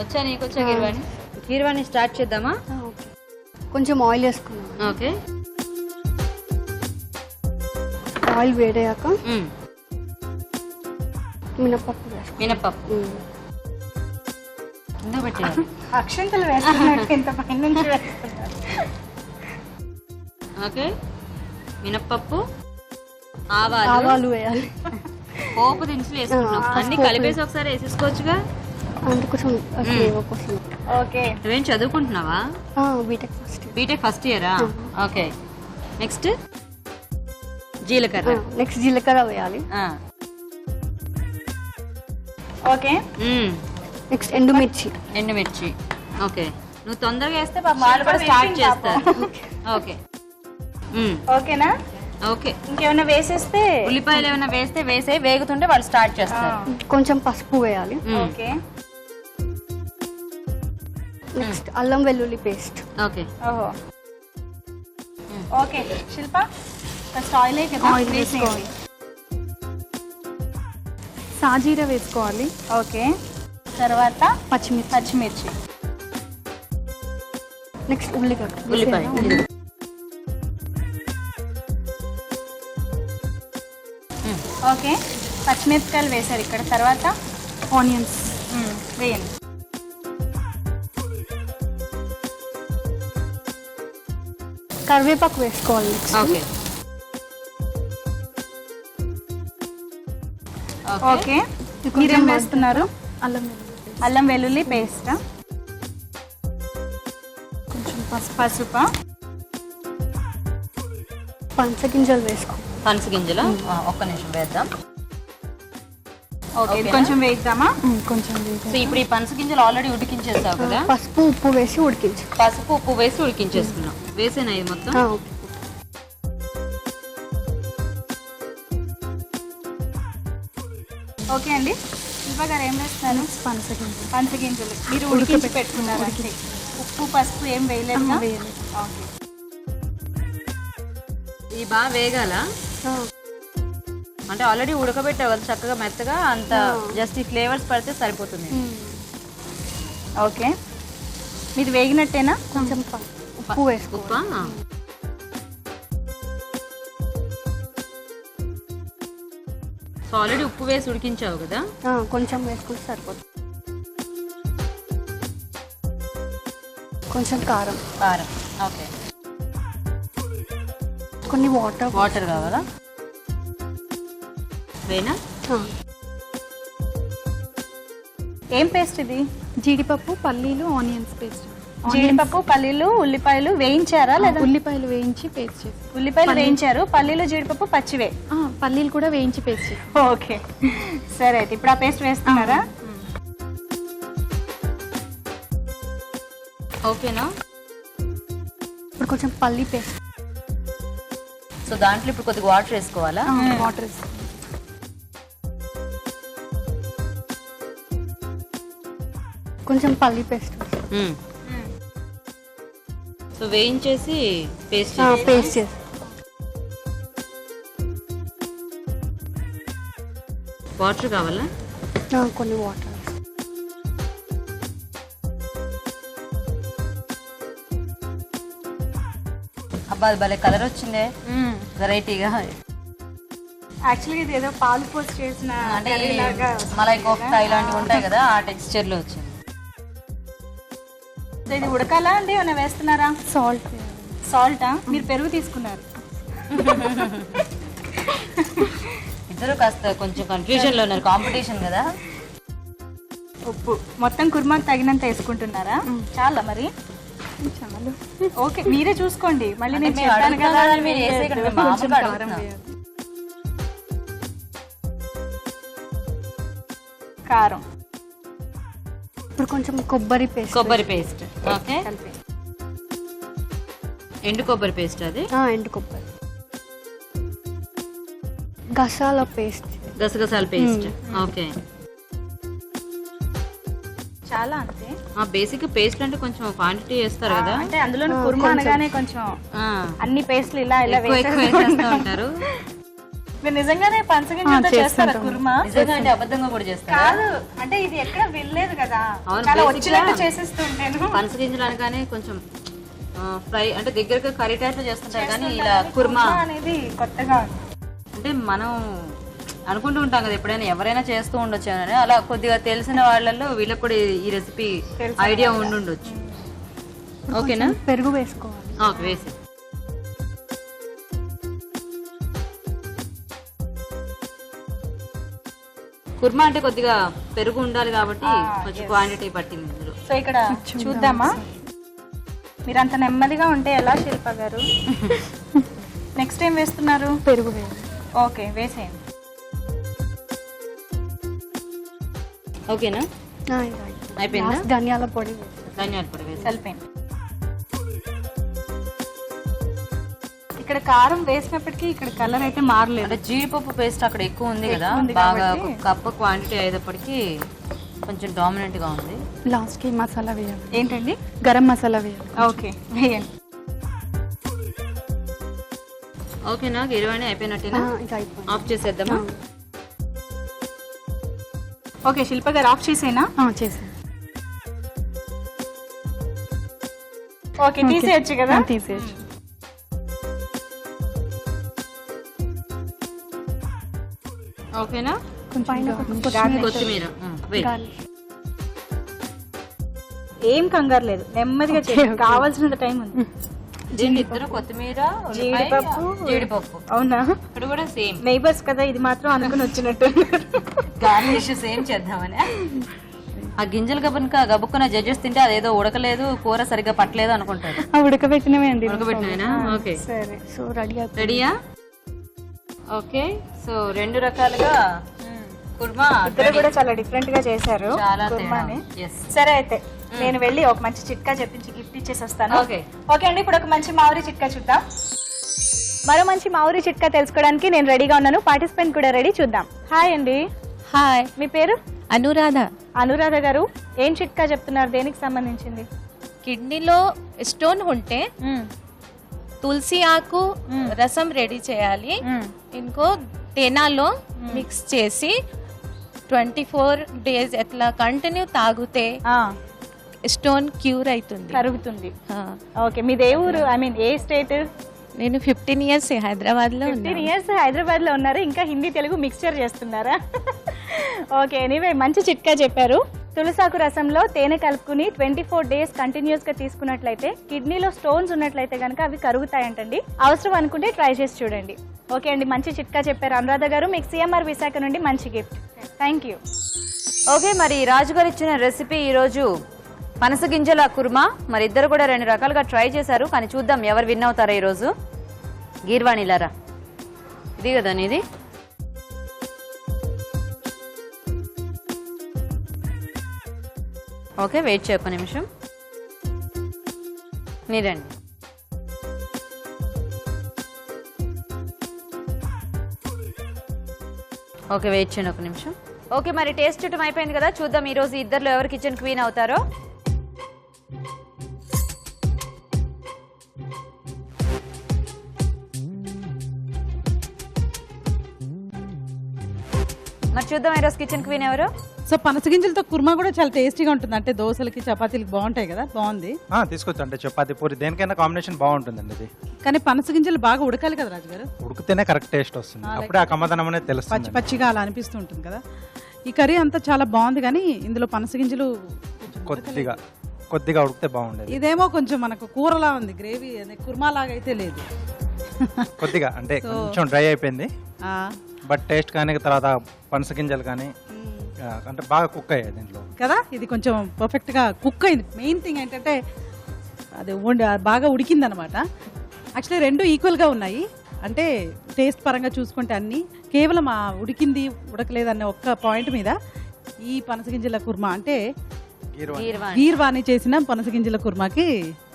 వచ్చా నీకు? వచ్చా గీర్వాణి? గీర్వాణి స్టార్ట్ చేద్దామా? కొంచెం ఆయిల్ వేసుకున్నాం. ఓకే. ఆయిల్ వేడయ్యాక మినపప్పు వేసుకున్నాం. మినపప్పు కింద పెట్టారు. అక్షంతలు వేస్తున్నట్టు ఇంత పైన నుంచి వేస్తున్నారు. ఓకే, మినపప్పు, ఆవాలు, ఆవాలు వేయాలి. పోపు దినుసులు వేసుకున్నాం. అన్ని కలిపేసి ఒకసారి వేసేసుకోవచ్చుగా. అందుకోసం ఫ్లేవర్ కోసం. ఓకే. నువ్వేం చదువుకుంటున్నావా? BTech first. బీటెక్ ఫస్ట్ ఇయరా? ఓకే. నెక్స్ట్ జీలకర్ర. నెక్స్ట్ జీలకర్ర వేయాలి. ఓకే. నెక్స్ట్ ఎండుమిర్చి. ఎండుమిర్చి. ఓకే, నువ్వు తొందరగా వేస్తే వాళ్ళు కూడా స్టార్ట్ చేస్తారు. ఓకే. ఓకేనా? ఓకే. ఇంకేమైనా వేసేస్తే? ఉల్లిపాయలు ఏమైనా వేస్తే వేగుతుంటే వాళ్ళు స్టార్ట్ చేస్తారు. కొంచెం పసుపు వేయాలి. ఓకే. నెక్స్ట్ అల్లం వెల్లుల్లి పేస్ట్. ఓకే. ఓహో. ఓకే శిల్ప, ఫస్ట్ ఆయిల్ కదా ఆయిల్ వేసుకోవాలి. సాజీర వేసుకోవాలి. ఓకే. తర్వాత పచ్చిమిర్చి. నెక్స్ట్ ఉల్లిపాయ. ఓకే, పచ్చిమిరపకాయలు వేశారు ఇక్కడ. తర్వాత ఆనియన్స్ వేయండి. కరివేపాకు వేసుకోవాలి. ఓకే. ఓకే, మీరేం వేస్తున్నారు? అల్లం వెల్లుల్లి పేస్ట్. కొంచెం పసుపు. పనస గింజలు వేసుకో. పనస గింజలు ఒక్క నిమిషం వేద్దాం. ఓకే, కొంచెం వేద్దామా? కొంచెం సో ఇప్పుడు ఈ పనస గింజలు ఆల్రెడీ ఉడికించేసావు కదా. పసుపు ఉప్పు వేసి ఉడికించు. పసుపు ఉప్పు వేసి ఉడికించేసుకున్నాం. వేసేనా ఇది మొత్తం? ఓకే అండి. శిల్ప గారు ఏం వేస్తున్నారు? పనస గింజలు మీరు ఉడికించి పెట్టుకున్నారు. ఉప్పు పసుపు ఏం వేయలేదు? ఓకే. ఇది బాగా వేగాల అంటే ఆల్రెడీ ఉడకబెట్టావు కదా చక్కగా మెత్తగా, అంత జస్ట్ ఈ ఫ్లేవర్స్ పడితే సరిపోతుంది. ఓకే, మీది వేగినట్టేనా? కొంచెం ఉప్పు వేసుకో. ఉప్పా? సో ఆల్రెడీ ఉప్పు వేసి ఉడికించావు కదా. కొంచెం వేసుకుంటే సరిపోతుంది. కొంచెం కారం. ఓకే. కొన్ని వాటర్ కావాలా? వేనా? ఏం పేస్ట్ ఇది? జీడిపప్పు, పల్లీలు, ఆనియన్స్ పేస్ట్. జీడిపప్పు, పల్లీలు, ఉల్లిపాయలు వేయించారా లేదా? ఉల్లిపాయలు వేయించి పేస్ట్ చేసి. ఉల్లిపాయలు వేయించారు, పల్లీలు జీడిపప్పు పచ్చివే. పల్లీలు కూడా వేయించి పేస్ట్ చేసి. ఓకే, సరే అయితే ఇప్పుడు ఆ పేస్ట్ వేస్తున్నారా? ఓకేనా? ఇప్పుడు కొంచెం పల్లీ పేస్ట్. సో దాంట్లో ఇప్పుడు కొద్దిగా వాటర్ వేసుకోవాలా? వాటర్ కొంచెం పల్లీ పేస్ట్. సో వేయించేసి పేస్ట్ చేసి. వాటర్ కావాలా? కొన్ని వాటర్. అబ్బా అది భలే కలర్ వచ్చిందే, వెరైటీగా. యాక్చువల్గా ఇది ఏదో పాలు పోసి చేసిన అంటే మలై కోఫ్తా ఇలాంటివి ఉంటాయి కదా, ఆ టెక్స్చర్ లో వచ్చింది. ఇది ఉడకాలా అండి? ఏమైనా వేస్తున్నారా? సాల్టా? మీరు పెరుగు తీసుకున్నారు. ఇద్దరు కాస్త కొంచెం కన్ఫ్యూజన్ లో ఉన్నారు, కాంపిటీషన్ కదా. ఉప్పు మొత్తం కుర్మాకు తగినంత వేసుకుంటున్నారా? చాలా మరి చాలు. ఓకే, మీరే చూసుకోండి. మళ్ళీ నేను మేము చెప్పాను అడుగుతాం కదా కదా, మీరు వేసేయకండి, మేము కొంచెం మామూలుగా కారం అడుగుతున్నాం. వేయాలి. కారం. ఇప్పుడు కొంచెం కొబ్బరి పేస్ట్. కొబ్బరి పేస్ట్. ఓకే, ఎండు కొబ్బరి పేస్ట్ అది. ఎండు కొబ్బరి. గసాల పేస్ట్. గసగసాల పేస్ట్. ఓకే, చాలా అంతే. బేసిక్ పేస్ట్ అంటే కొంచెం క్వాంటిటీ వేస్తారు కదా, అంటే అందులో కుర్మా అనగానే కొంచెం అన్ని పేస్ట్లు ఇలా ఇలా ఎక్కువ వేసేస్తూ ఉంటారు. మీరు నిజంగానే పంచగింజలతో చేస్తారా కుర్మా? నిజంగా అంటే అబద్ధంగా కూడా చేస్తారు. కాదు, అంటే ఇది ఎక్కడ వినలేదు కదా, అవును, చాలా basic వచ్చినట్టు గా చేసేస్తుంటాను. పనసగింజలు అనగానే కొంచెం ఫ్రై అంటే దగ్గరగా కర్రీ టైప్ లో చేస్తుంటారు, కానీ ఇలా కుర్మా అనేది కొత్తగా ఉంది. అంటే మనం అనుకుంటూ ఉంటాం కదా ఎప్పుడైనా ఎవరైనా చేస్తూ ఉండొచ్చు అని. అలా కొద్దిగా తెలిసిన వాళ్ళల్లో వీళ్ళకి కూడా ఈ రెసిపీ ఐడియా ఉండుండొచ్చు. ఓకేనా? పెరుగు వేసుకోవాలి. ఓకే, వేసి కుర్మా అంటే కొద్దిగా పెరుగు ఉండాలి కాబట్టి కొంచెం క్వాంటిటీ పట్టింది ఇందులో. సో ఇక్కడ చూద్దామా? మీరు అంత నెమ్మదిగా ఉంటే ఎలా శిల్ప గారు? నెక్స్ట్ ఏం వేస్తున్నారు? పెరుగు వేయాలి. ఓకే, వేసేయండి. ఓకేనా? అయిపోయిందా? ధనియాల పొడి. ధనియాల పొడి వేసి కలిపేయండి. ఇక్కడ కారం వేసినప్పటికీ ఇక్కడ కలర్ అయితే మారలేదు. అంటే జీడిపప్పు పేస్ట్ అక్కడ ఎక్కువ ఉంది కదా, బాగా ఒక కప్పు క్వాంటిటీ అయ్యేటప్పటికి కొంచెం డామినెంట్ గా ఉంది. లాస్ట్ కి మసాలా వేయాలి. ఏంటండి? గరం మసాలా వేయాలి. ఓకే, వేయండి. ఓకేనా? గిరివాణి అయిపోయినట్టేనా? ఆఫ్ చేసేద్దామా? ఓకే, శిల్ప గారు ఆఫ్ చేసేనా? చేసాను. ఓకే, తీసేయచ్చు కదా? తీసేయచ్చు. ఓకేనా? కొత్తిమీర ఏం కంగారు లేదు, నెమ్మదిగా చేయండి, కావాల్సినంత టైం ఉంది. దీంట్లో ఇద్దరు కొత్తిమీర, జీడిపప్పు. జీడిపప్పు. అవునా? ఇక్కడ కూడా సేమ్ నైబర్స్ కదా, ఇది మాత్రం అనుకుని వచ్చినట్టు. గార్నిష్ సేమ్ చేద్దామని. ఆ గింజలు గబుక్కున జడ్జెస్ తింటే అదేదో ఉడకలేదు, కూర సరిగ్గా పట్టలేదు అనుకుంటారు. ఉడకబెట్టినవే అండి. ఉడకబెట్టినా? ఓకే, సరే. సో రెడీయా? ఓకే, సో రెండు రకాలుగా కుర్మా ఇద్దరు కూడా చాలా డిఫరెంట్ గా చేశారు చాలా కుర్మాని. తేడా. Yes. సరే, అయితే నేను వెళ్ళి ఒక మంచి చిట్కా చెప్పించి గిఫ్ట్ ఇచ్చేసి వస్తాను. ఓకే. ఓకే అండి, ఇప్పుడు ఒక మంచి మామిడి చిట్కా చూద్దాం. మరో మంచి మామిడి చిట్కా తెలుసుకోవడానికి నేను రెడీగా ఉన్నాను, పార్టిసిపెంట్ కూడా రెడీ. చూద్దాం. హాయ్ అండి. హాయ్, మీ పేరు? అనురాధ. అనురాధ గారు, ఏం చిట్కా చెప్తున్నారు? దేనికి సంబంధించింది? కిడ్నీలో స్టోన్ ఉంటే తులసి ఆకు రసం రెడీ చేయాలి. ఇంకో తేనాలో మిక్స్ చేసి 24 days ఎట్లా కంటిన్యూ తాగితే స్టోన్ క్యూర్ అవుతుంది, కరుగుతుంది. ఓకే, మీది ఏ ఊరు? I mean A state? నేను 15 years హైదరాబాద్ లో 15 years హైదరాబాద్ లో ఉన్నారు, ఇంకా హిందీ తెలుగు మిక్స్చర్ చేస్తున్నారా? ఓకే, ఎనీవే మంచి చిట్కా చెప్పారు. తులసాకు రసంలో తేనె కలుపుకుని 24 days కంటిన్యూస్ గా తీసుకున్నట్లయితే కిడ్నీలో స్టోన్స్ ఉన్నట్లయితే కనుక అవి కరుగుతాయంటండి. అవసరం అనుకుంటే ట్రై చేసి చూడండి. ఓకే అండి, మంచి చిట్కా చెప్పారు అనురాధ గారు. మీకు సిఎంఆర్ విశాఖ నుండి మంచి గిఫ్ట్. Thank you. ఓకే, మరి రాజుగారు ఇచ్చిన రెసిపీ ఈరోజు పనస గింజల కుర్మా. మరి ఇద్దరు కూడా రెండు రకాలుగా ట్రై చేశారు, కానీ చూద్దాం ఎవరు విన్ అవుతారో ఈరోజు. గీర్వాణి లారా, ఇది కదా నీది? ఓకే, వెయిట్ చేయ ఒక్క నిమిషం. మీరండి. ఓకే, వెయిట్ చేయండి ఒక నిమిషం. ఓకే, మరి టేస్ట్ చూడటం అయిపోయింది కదా, చూద్దాం ఈరోజు ఇద్దరులో ఎవరు కిచెన్ క్వీన్ అవుతారో. మరి చూద్దాం ఈరోజు కిచెన్ క్వీన్ ఎవరు. సో పనసగింజలతో కుర్మా కూడా చాలా టేస్టీగా ఉంటుంది, అంటే దోశలకి చపాతీలకి బాగుంటాయి కదా. బాగుంది. తీసుకొచ్చు, అంటే చపాతీ పూరి దేనికైనా కాంబినేషన్ బాగుంటుందండి ఇది. కానీ పనసగింజలు బాగా ఉడకాలి కదా రాజుగారు. ఉడికితేనే కరెక్ట్ టేస్ట్ వస్తుంది, అప్పుడే ఆ కమ్మదనం అనేది తెలుస్తుంది. పచ్చి పచ్చిగా అలా అనిపిస్తూ ఉంటుంది కదా. ఈ కర్రీ అంతా చాలా బాగుంది, కానీ ఇందులో పనసగింజలు కొద్దిగా ఉడికితే బాగుండేది. ఇదేమో కొంచెం మనకు కూరలా ఉంది, గ్రేవీ కుర్మా లాగా అయితే లేదు. కొద్దిగా అంటే కొంచెం డ్రై అయిపోయింది, బట్ టేస్ట్ కానీ తర్వాత పనస గింజలు కానీ అంటే బాగా కుక్ అయ్యాయి దీంట్లో. కదా, ఇది కొంచెం పర్ఫెక్ట్గా కుక్ అయింది. మెయిన్ థింగ్ ఏంటంటే అది బాగా ఉడికిందనమాట. యాక్చువల్లీ రెండు ఈక్వల్గా ఉన్నాయి. అంటే టేస్ట్ పరంగా చూసుకుంటే అన్నీ కేవలం ఆ ఉడికింది ఉడకలేదన్న ఒక్క పాయింట్ మీద ఈ పనసగింజల కుర్మా అంటే గీర్వాణి చేసిన పనసగింజల కుర్మాకి.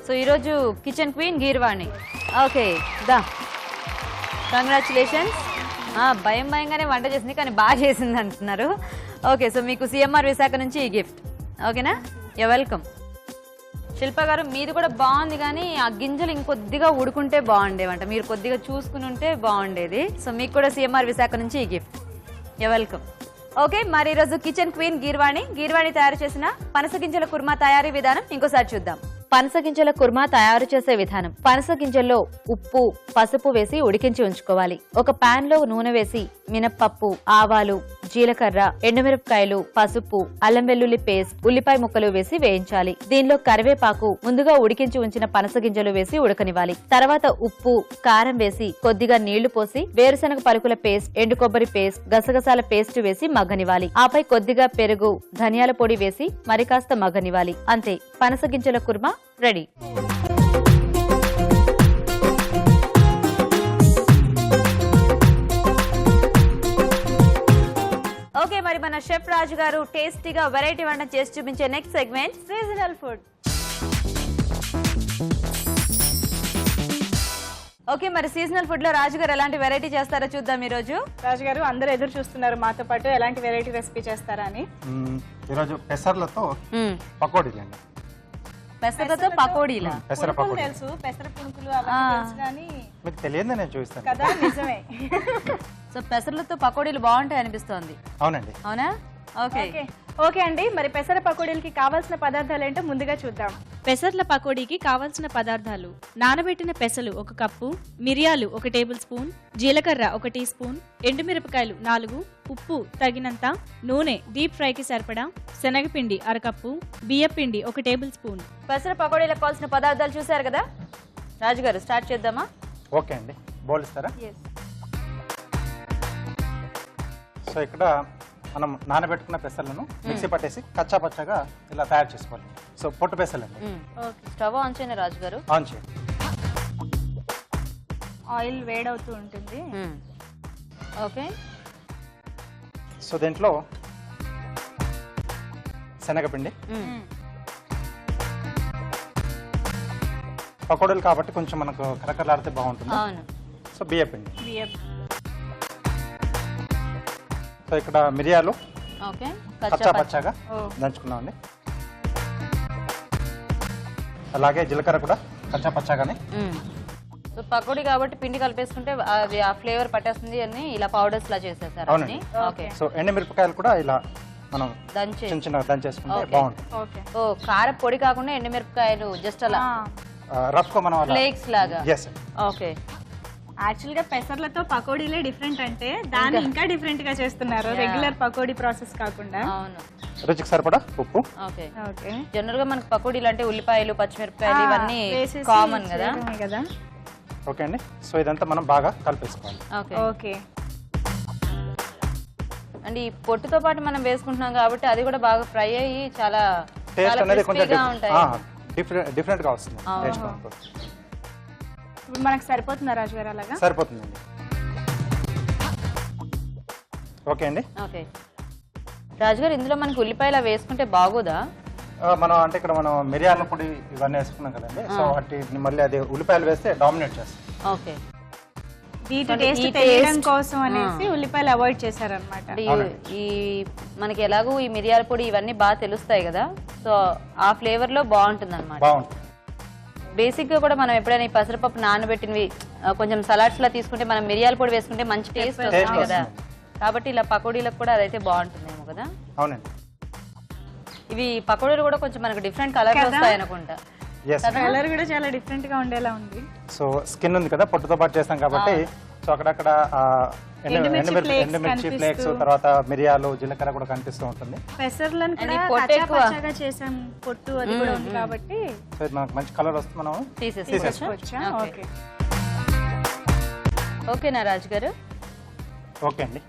సో ఈరోజు కిచెన్ క్వీన్ గీర్వాణి. ఓకే దా, కంగ్రాచులేషన్స్. భయం భయంగానే వంట చేసింది కానీ బాగా చేసింది అంటున్నారు. ఓకే, సో మీకు సిఎంఆర్ విశాఖ నుంచి ఈ గిఫ్ట్. ఓకేనా, యూ వెల్కమ్. శిల్ప గారు మీది కూడా బాగుంది కానీ ఆ గింజలు ఇంకొద్దిగా ఉడుకుంటే బాగుండేవంట, మీరు కొద్దిగా చూసుకుని ఉంటే బాగుండేది. సో మీకు కూడా సిఎంఆర్ విశాఖ నుంచి ఈ గిఫ్ట్. You welcome. ఓకే, మరి ఈరోజు కిచెన్ క్వీన్ గీర్వాణి తయారు చేసిన పనస గింజల కుర్మా తయారీ విధానం ఇంకోసారి చూద్దాం. పనస గింజల కుర్మా తయారు చేసే విధానం. పనస గింజల్లో ఉప్పు, పసుపు వేసి ఉడికించి ఉంచుకోవాలి. ఒక పాన్ లో నూనె వేసి మినప్పప్పు, ఆవాలు, జీలకర్ర, ఎండుమిరపకాయలు, పసుపు, అల్లం వెల్లుల్లి పేస్ట్, ఉల్లిపాయ ముక్కలు వేసి వేయించాలి. దీనిలో కరివేపాకు, ముందుగా ఉడికించి ఉంచిన పనస గింజలు వేసి ఉడకనివ్వాలి. తర్వాత ఉప్పు, కారం వేసి కొద్దిగా నీళ్లు పోసి వేరుశనగ పలుకుల పేస్ట్, ఎండు కొబ్బరి పేస్ట్, గసగసాల పేస్ట్ వేసి మగ్గనివ్వాలి. ఆపై కొద్దిగా పెరుగు, ధనియాల పొడి వేసి మరి కాస్త మగ్గనివ్వాలి. అంతే, పనస గింజల కుర్మా రెడీ. ఓకే, మరి మన షెఫ్ రాజు గారు టేస్టీగా వెరైటీ వంట చేసి చూపించే next segment seasonal food. Okay, మరి సీజనల్ ఫుడ్ లో రాజు గారు ఎలాంటి వెరైటీ చేస్తారో చూద్దాం ఈ రోజు. రాజు గారు అందరూ ఎదురు చూస్తున్నారు మాతో పాటు ఎలాంటి వెరైటీ రెసిపీ చేస్తారా అని. ఈరోజు పెసర్లతో పకోడీలు అండి. పెసరతో పకోడీలా? పెసర పకోడీ తెలుసు, పెసర పునుకులు అవన్నీ తెలుసు కానీ మీకు తెలియదు, నేను చూపిస్తాను కదా. నిజమే. సో పెసర్లతో పకోడీలు బాగుంటాయి అనిపిస్తోంది. అవునండి. అవునా? ఓకే ఓకే అండి, మరి పెసర పకోడీలకి కావాల్సిన పదార్థాలు ఏంటో ముందుగా చూద్దాం. పెసర్ల పకోడీకి కావాల్సిన పదార్థాలు: నానబెట్టిన పెసలు 1 కప్పు, మిరియాలు 1 టేబుల్ స్పూన్, జీలకర్ర 1 టీ స్పూన్, ఎండుమిరపకాయలు 4, ఉప్పు తగినంత, నూనె డీప్ ఫ్రైకి సరిపడా, శనగపిండి 1/2 కప్పు, బియ్యపిండి 1 టేబుల్ స్పూన్. పెసర పకోడీలకు కావాల్సిన పదార్థాలు చూసారు కదా. రాజు గారు స్టార్ట్ చేద్దామా? ఓకే అండి, బౌల్ ఇస్తారా? సో ఇక్కడ మనం నానబెట్టుకున్న పెసర్లను మిక్సీ పట్టేసి కచ్చా పచ్చగా ఇలా తయారు చేసుకోవాలి. సో పొట్టు పెసర్లండి. స్టవ్ ఆన్ చేయండి రాజు గారు. ఆన్ చేయండి. ఆయిల్ వేడవుతూ ఉంటుంది. ఓకే, సో దీంట్లో శనగపిండి, పకోడీలు కాబట్టి కొంచెం మనకు కరకరలాడితే బాగుంటుంది. అవును. సో బియ్యపిండి. సో ఇక్కడ మిరియాలు ఓకే, కచ్చా పచ్చగా దంచుకున్నామండి. అలాగే జీలకర్ర కూడా కచ్చా పచ్చగానే. సో పకోడీ కాబట్టి పిండి కలిపేసుకుంటే అది ఆ ఫ్లేవర్ పట్టేస్తుంది అని ఇలా పౌడర్స్ లా చేసేసారు. అవునండి. సో ఎండుమిరపకాయలు కూడా ఇలా మనం చిన్న చిన్న దంచేసుకుంటే బాగుంటుంది. ఓ కార పొడి కాకుండా ఎండుమిరపకాయలు జస్ట్ అలా రఫ్ గా మనం ఫ్లేక్స్ లాగా. ఓకే, యాక్చువల్ గా పెసర్లతో పకోడీలే డిఫరెంట్ అంటే దాన్ని ఇంకా డిఫరెంట్ గా చేస్తున్నారు, రెగ్యులర్ పకోడీ ప్రాసెస్ కాకుండా. అవును. రుచికి సరిపడా ఉప్పు. ఓకే, జనరల్ గా మనకు పకోడీలు అంటే ఉల్లిపాయలు, పచ్చిమిరపకాయలు ఇవన్నీ కామన్ కదా. ఓకే అండి, సో ఇదంతా మనం బాగా కలిపేసుకోవాలి. ఓకే అండి, ఈ పొట్టుతో పాటు మనం వేసుకుంటున్నాం కాబట్టి అది కూడా బాగా ఫ్రై అయ్యి చాలా టేస్ట్ అనేది కొంచెం ఉంటాయి. డిఫరెంట్ గా వస్తుంది టేస్ట్. ఇప్పుడు మనకు సరిపోతుందా రాజు గారు? అలాగా సరిపోతుందండి. ఓకే అండి. ఓకే రాజు గారు, ఇందులో మనకి ఉల్లిపాయలు వేసుకుంటే బాగోదా? మనం అంటే ఇక్కడ మనం మిరియాల పొడి ఇవన్నీ వేసుకున్నాం కదండి. సో వాటిని మళ్ళీ అది ఉల్లిపాయలు వేస్తే డామినేట్ చేస్తాం. ఓకే, టేస్ట్ తెలియడం కోసం అనేసి ఉల్లిపాయలు అవాయిడ్ చేశారనమాట. ఈ మనకి ఎలాగో ఈ మిరియాల పొడి ఇవన్నీ బాగా తెలుస్తాయి కదా, సో ఆ ఫ్లేవర్ లో బాగుంటుంది అనమాట. బేసిక్ గా కూడా మనం ఎప్పుడైనా ఈ పెసరపప్పు నానబెట్టినవి కొంచెం సలాడ్స్ లా తీసుకుంటే మనం మిరియాల పొడి వేసుకుంటే మంచి టేస్ట్ వస్తుంది కదా. కాబట్టి ఇలా పకోడీలకు కూడా అదైతే బాగుంటుందేమో కదా. అవునండి. ఇవి పకోడీలు కూడా కొంచెం మనకు డిఫరెంట్ కలర్ వస్తాయి అనుకుంటా. కలర్ కూడా చాలా డిఫరెంట్ గా ఉండేలా ఉంది. సో స్కిన్ ఉంది కదా, పొట్టుతో పాటు చేస్తాం కాబట్టి సో అక్కడక్కడ ఎండుమిర్చి ఫ్లేక్స్, తర్వాత మిరియాలు, జీలకర్ర కూడా కనిపిస్తూ ఉంటుంది. పెసర్లను కూడా కచ్చా పచ్చాగా చేసాం, పొట్టు అది కూడా ఉంది కాబట్టి సో ఇది మనకు మంచి కలర్ వస్తుంది, మనం తీసేసుకోవచ్చు. ఓకేనా రాజు గారు? ఓకే అండి.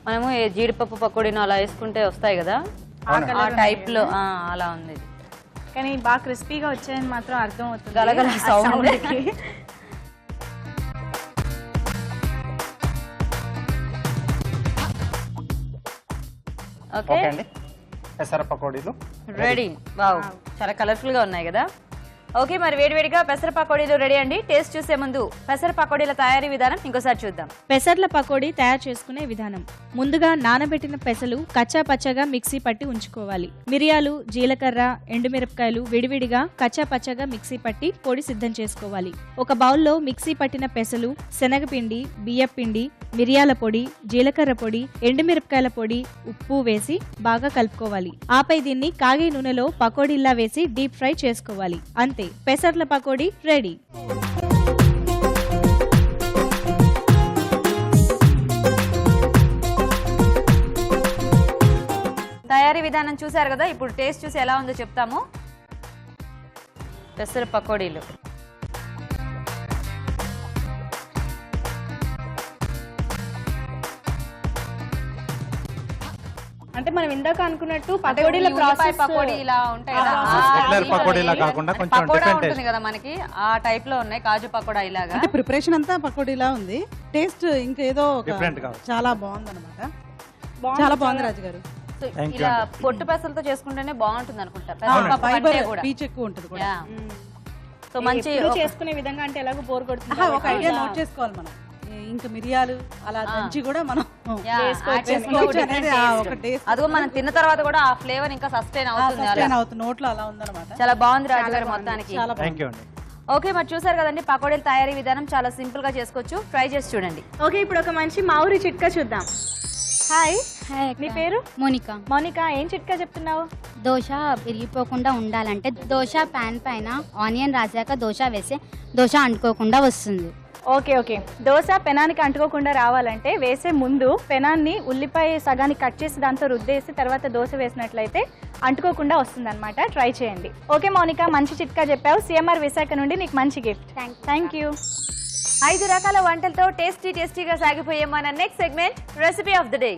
మనము ఏ జీడిపప్పు పకోడీను అలా వేసుకుంటే వస్తాయి కదా, ఆ టైప్ లో అలా ఉంది ఇది. కానీ బాగా క్రిస్పీగా వచ్చాయని మాత్రం అర్థం అవుతుంది గలగల ఆ sound. soundకి. ఓకే ఓకే అండి, పెసర పకోడీలు రెడీ. వావ్, చాలా కలర్ఫుల్ గా ఉన్నాయి కదా. ఓకే, మరి వేడివేడిగా పెసర పకోడీలు రెడీ అండి. టేస్ట్ చూసే ముందు పెసర పకోడీల తయారీ విధానం ఇంకోసారి చూద్దాం. పెసర్ల పకోడీ తయారు చేసుకునే విధానం. ముందుగా నానబెట్టిన పెసలు కచ్చా పచ్చగా మిక్సీ పట్టి ఉంచుకోవాలి. మిరియాలు, జీలకర్ర, ఎండుమిరపకాయలు విడివిడిగా కచ్చా పచ్చగా మిక్సీ పట్టి పొడి సిద్ధం చేసుకోవాలి. ఒక బౌల్లో మిక్సీ పట్టిన పెసలు, శనగపిండి, బియ్యపిండి, మిరియాల పొడి, జీలకర్ర పొడి, ఎండుమిరపకాయల పొడి, ఉప్పు వేసి బాగా కలుపుకోవాలి. ఆపై దీన్ని కాగే నూనెలో పకోడీల్లా వేసి డీప్ ఫ్రై చేసుకోవాలి. అంతే, పెసర్ల పకోడీ రెడీ. తయారీ విధానం చూసారు కదా, ఇప్పుడు టేస్ట్ చూసి ఎలా ఉందో చెప్తాము. పెసర పకోడీలు అంటే మనం ఇందాక అనుకున్నట్టు అంటే పకోడీల ఉల్లిపాయ ప్రాసెస్ పకోడీ ఇలా ఉంటాయి కదా, రెగ్యులర్ పకోడీలా కాకుండా కొంచెం పకోడా డిఫరెంట్ ఉంటుంది కదా మనకి, ఆ టైప్ లో ఉన్నాయి కాజు పకోడా ఇలాగా. అంటే ప్రిపరేషన్ అంతా పకోడీలా ఉంది, టేస్ట్ ఇంకేదో Different గా ఉంది. చాలా బాగుంది అనమాట. చాలా బాగుంది రాజు గారు. సో Thank you ఇలా అండి. పొట్టు పెసలతో చేసుకుంటేనే బాగుంటుంది అనుకుంటా, పెసరపప్పు ఫైబర్ కంటే కూడా. పీచ్ ఎక్కువ ఉంటుంది కూడా. Yeah. సో మంచి ఎప్పుడూ చేసుకునే విధంగా అంటే ఎలాగో బోర్ కొడుతుంది ఆహా, ఒక కాబట్టి ఐడియా ఇలా నోట్ చేసుకోవాలి మనం. ఇంకా మిరియాలు అలా దంచి కూడా మనం Yeah, add చేసుకుంటే ఒక different అనేది taste. ఒక టేస్ట్ అదిగో మనం తిన్న తర్వాత కూడా ఆ ఫ్లేవర్ ఇంకా సస్టైన్ అవుతుంది అలా. అవుతుంది, నోట్లో అలా ఉందన్నమాట. చాలా బాగుంది రాజు గారు మొత్తానికి. చాలా థ్యాంక్ యూ అండి. ఓకే, మరి చూసారు కదండి పకోడీల తయారీ విధానం చాలా సింపుల్ గా చేసుకోవచ్చు, ట్రై చేసి చూడండి. ఓకే, ఇప్పుడు ఒక మంచి మావురి చిట్కా చూద్దాం. హాయ్, నీ పేరు? మోనికా. మౌనిక, ఏం చిట్కా చెప్తున్నావు? దోశ విరిగిపోకుండా ఉండాలంటే దోశ ప్యాన్ పైన ఆనియన్ రాసాక దోశ వేస్తే దోశ అంటుకోకుండా వస్తుంది. ఓకే ఓకే, దోశ పెనానికి అంటుకోకుండా రావాలంటే వేసే ముందు పెనాన్ని ఉల్లిపాయ సగానికి కట్ చేసి దాంతో రుద్దేసి తర్వాత దోశ వేసినట్లయితే అంటుకోకుండా వస్తుంది అనమాట. ట్రై చేయండి. ఓకే మౌనిక, మంచి చిట్కా చెప్పావు. సిఎంఆర్ విశాఖ నుండి నీకు మంచి గిఫ్ట్. Thank you. 5 రకాల వంటలతో టేస్టీగా సాగిపోయే మన next segment recipe of the day.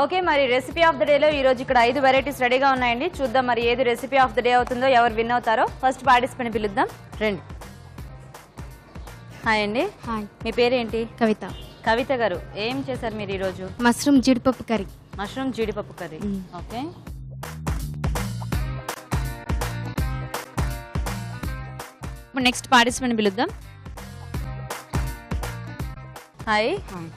Okay, మరి రెసిపీ ఆఫ్ ద డేలో ఈ రోజు ఇక్కడ 5 వెరైటీస్ రెడీగా ఉన్నాయండి. చూద్దాం మరి ఏది రెసిపీ ఆఫ్ ద డే అవుతుందో, ఎవరు విన్ అవుతారో. ఫస్ట్ పార్టిసిపెంట్ పిలుద్దాం, రండి. హాయ్ అండి. హాయ్, మీ పేరేంటి? కవిత. కవిత గారు, ఏం చేశారు మీరు ఈరోజు? మష్రూమ్ జీడిపప్పు కర్రీ. మష్రూమ్ జీడిపప్పు కర్రీ. ఓకే, ఇప్పుడు నెక్స్ట్ పార్టిసిపెంట్ పిలుద్దాం. హాయ్,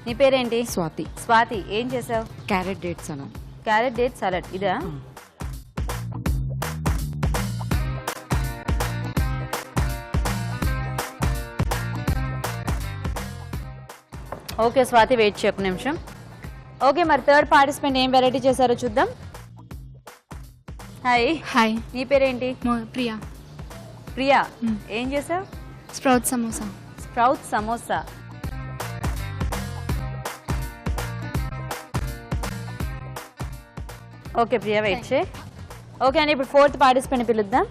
నీ పేరేంటి? స్వాతి. స్వాతి, ఏం చేసావు? క్యారెట్ డేట్స్ అన్న. క్యారెట్ డేట్ సాలడ్ ఇదా? ఓకే స్వాతి, వెయిట్ చేయ ఒక నిమిషం. ఓకే, మరి థర్డ్ పార్టిసిపెంట్ ఏం వెరైటీ చేశారో చూద్దాం. హాయ్. హాయ్, నీ పేరేంటి? ప్రియా. ప్రియా, ఏం చేసావు? Sprout samosa. Sprout samosa. Okay Priya, wait చేయి. ఓకే అండి, ఇప్పుడు ఫోర్త్ పార్టిసిపెంట్ పిలుద్దాం.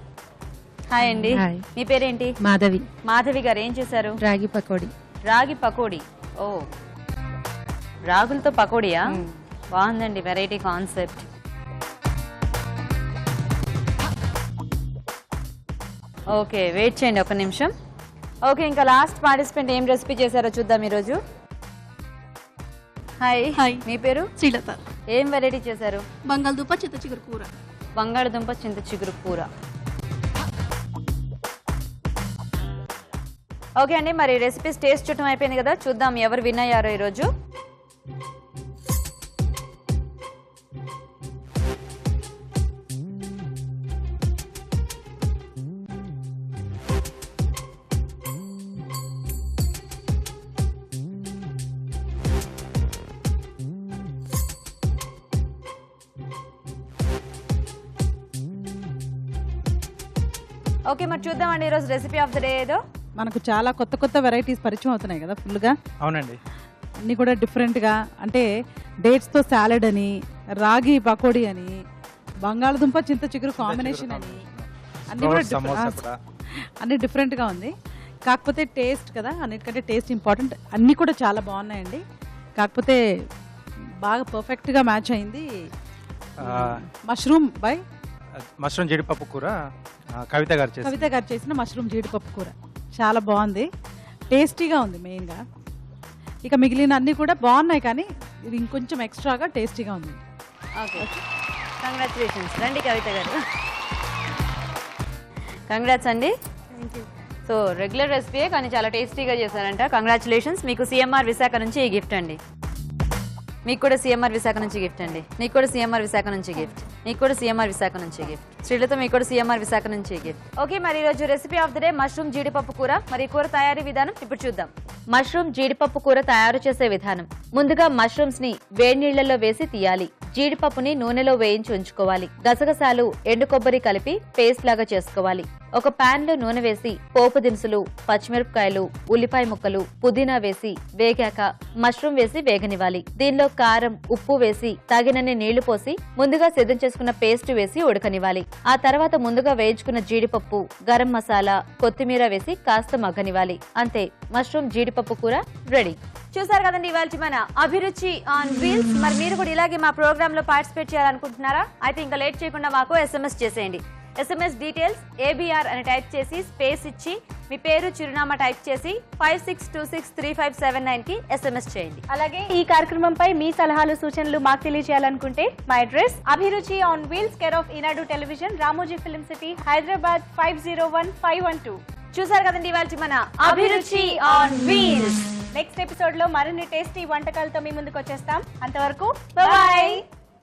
హాయ్ అండి. హాయ్. మీ పేరేంటి? మాధవి. మాధవి గారు, ఏం చేశారు? రాగి పకోడీ. రాగి పకోడీ. ఓ, రాగులతో పకోడీయా? బాగుందండి, వెరైటీ కాన్సెప్ట్. ఓకే, వెయిట్ చేయండి ఒక నిమిషం. ఓకే, ఇంకా లాస్ట్ పార్టిసిపెంట్ ఏం రెసిపీ చేశారో చూద్దాం ఈరోజు. హాయ్. హాయ్. మీ పేరు? శ్రీలత. ఏం వెరైటీ చేశారు? బంగాళదుంప చింత చిగురు కూర. బంగాళదుంప చింత చిగురు కూర. ఓకే అండి, మరి రెసిపీస్ టేస్ట్ చూడటం అయిపోయింది కదా, చూద్దాం ఎవరు విన్ అయ్యారో ఈరోజు. ఓకే, మరి చూద్దామండి ఈరోజు రెసిపీ ఆఫ్ ద డే ఏదో. మనకు చాలా కొత్త కొత్త వెరైటీస్ పరిచయం అవుతున్నాయి కదా ఫుల్గా. అవునండి. అన్నీ కూడా డిఫరెంట్గా, అంటే డేట్స్తో సాలెడ్ అని, రాగి పకోడీ అని, బంగాళదుంప చింత చిగురు కాంబినేషన్ అని, అన్నీ కూడా అన్నీ డిఫరెంట్గా ఉంది. కాకపోతే టేస్ట్ కదా, అన్నిటికంటే టేస్ట్ ఇంపార్టెంట్. అన్నీ కూడా చాలా బాగున్నాయండి. కాకపోతే బాగా పర్ఫెక్ట్గా మ్యాచ్ అయింది మష్రూమ్ జీడిపప్పు కూర. కవిత గారు చేసిన మష్రూమ్ జీడిపప్పు కూర చాలా బాగుంది, టేస్టీగా ఉంది మెయిన్గా. ఇక మిగిలిన అన్నీ కూడా బాగున్నాయి, కానీ ఇది ఇంకొంచెం ఎక్స్ట్రాగా టేస్టీగా ఉంది. Okay, congratulations. రండి కవిత గారు. కంగ్రాట్స్ అండి. సో రెగ్యులర్ రెసిపీయే కానీ చాలా టేస్టీగా చేశారంట. కంగ్రాచులేషన్స్. మీకు సిఎంఆర్ విశాఖ నుంచి ఈ గిఫ్ట్ అండి. మీకు కూడా సిఎంఆర్ విశాఖ నుంచి గిఫ్ట్ అండి. మీకు కూడా సిఎంఆర్ విశాఖ నుంచి గిఫ్ట్. మీకు కూడా సిఎంఆర్ విశాఖ నుంచి గిఫ్ట్. శ్రీలత మీకు కూడా సిఎంఆర్ విశాఖ నుంచి గిఫ్ట్. ఓకే, మరి ఈరోజు recipe of the day mushroom జీడిపప్పు కూర. మరి కూర తయారీ విధానం ఇప్పుడు చూద్దాం. మష్రూమ్ జీడిపప్పు కూర తయారు చేసే విధానం. ముందుగా మష్రూమ్స్ ని వేడి నీళ్లలో వేసి తీయాలి. జీడిపప్పుని నూనెలో వేయించి ఉంచుకోవాలి. గసగసాలు, ఎండు కొబ్బరి కలిపి పేస్ట్ లాగా చేసుకోవాలి. ఒక పాన్ లో నూనె వేసి పోపు దినుసులు, పచ్చిమిరపకాయలు, ఉల్లిపాయ ముక్కలు, పుదీనా వేసి వేగాక మష్రూమ్ వేసి వేగనివ్వాలి. దీనిలో కారం, ఉప్పు వేసి తగినన్ని నీళ్లు పోసి ముందుగా సిద్ధం చేసుకున్న పేస్ట్ వేసి ఉడకనివ్వాలి. ఆ తర్వాత ముందుగా వేయించుకున్న జీడిపప్పు, గరం మసాలా, కొత్తిమీర వేసి కాస్త మగ్గనివ్వాలి. అంతే, మష్రూమ్ జీడిపప్పు కూర రెడీ. చూసారు కదండి ఇవాళ మన అభిరుచి ఆన్ వీల్స్. మరి మీరు కూడా ఇలాగే మా ప్రోగ్రామ్ లో పార్టిసిపేట్ చేయాలనుకుంటున్నారా? అయితే ఇంకా లేట్ చేయకుండా మాకు SMS చేసేయండి. SMS డీటెయిల్స్ ABR అని టైప్ చేసి స్పేస్ ఇచ్చి మీ పేరు, చిరునామా టైప్ చేసి 56263579 కి SMS చేయండి. అలాగే ఈ కార్యక్రమంపై మీ సలహాలు, సూచనలు మాకు తెలియజేయాలనుకుంటే మా అడ్రస్ అభిరుచి on wheels, care of Eenadu television, Ramoji film city, Hyderabad 501512. చూసారు కదండి ఇవాళ మన అభిరుచి ఆన్ వీల్స్. నెక్స్ట్ ఎపిసోడ్ లో మరిన్ని టేస్టీ వంటకాలతో మీ ముందుకు వచ్చేస్తాం. అంతవరకు బాయ్.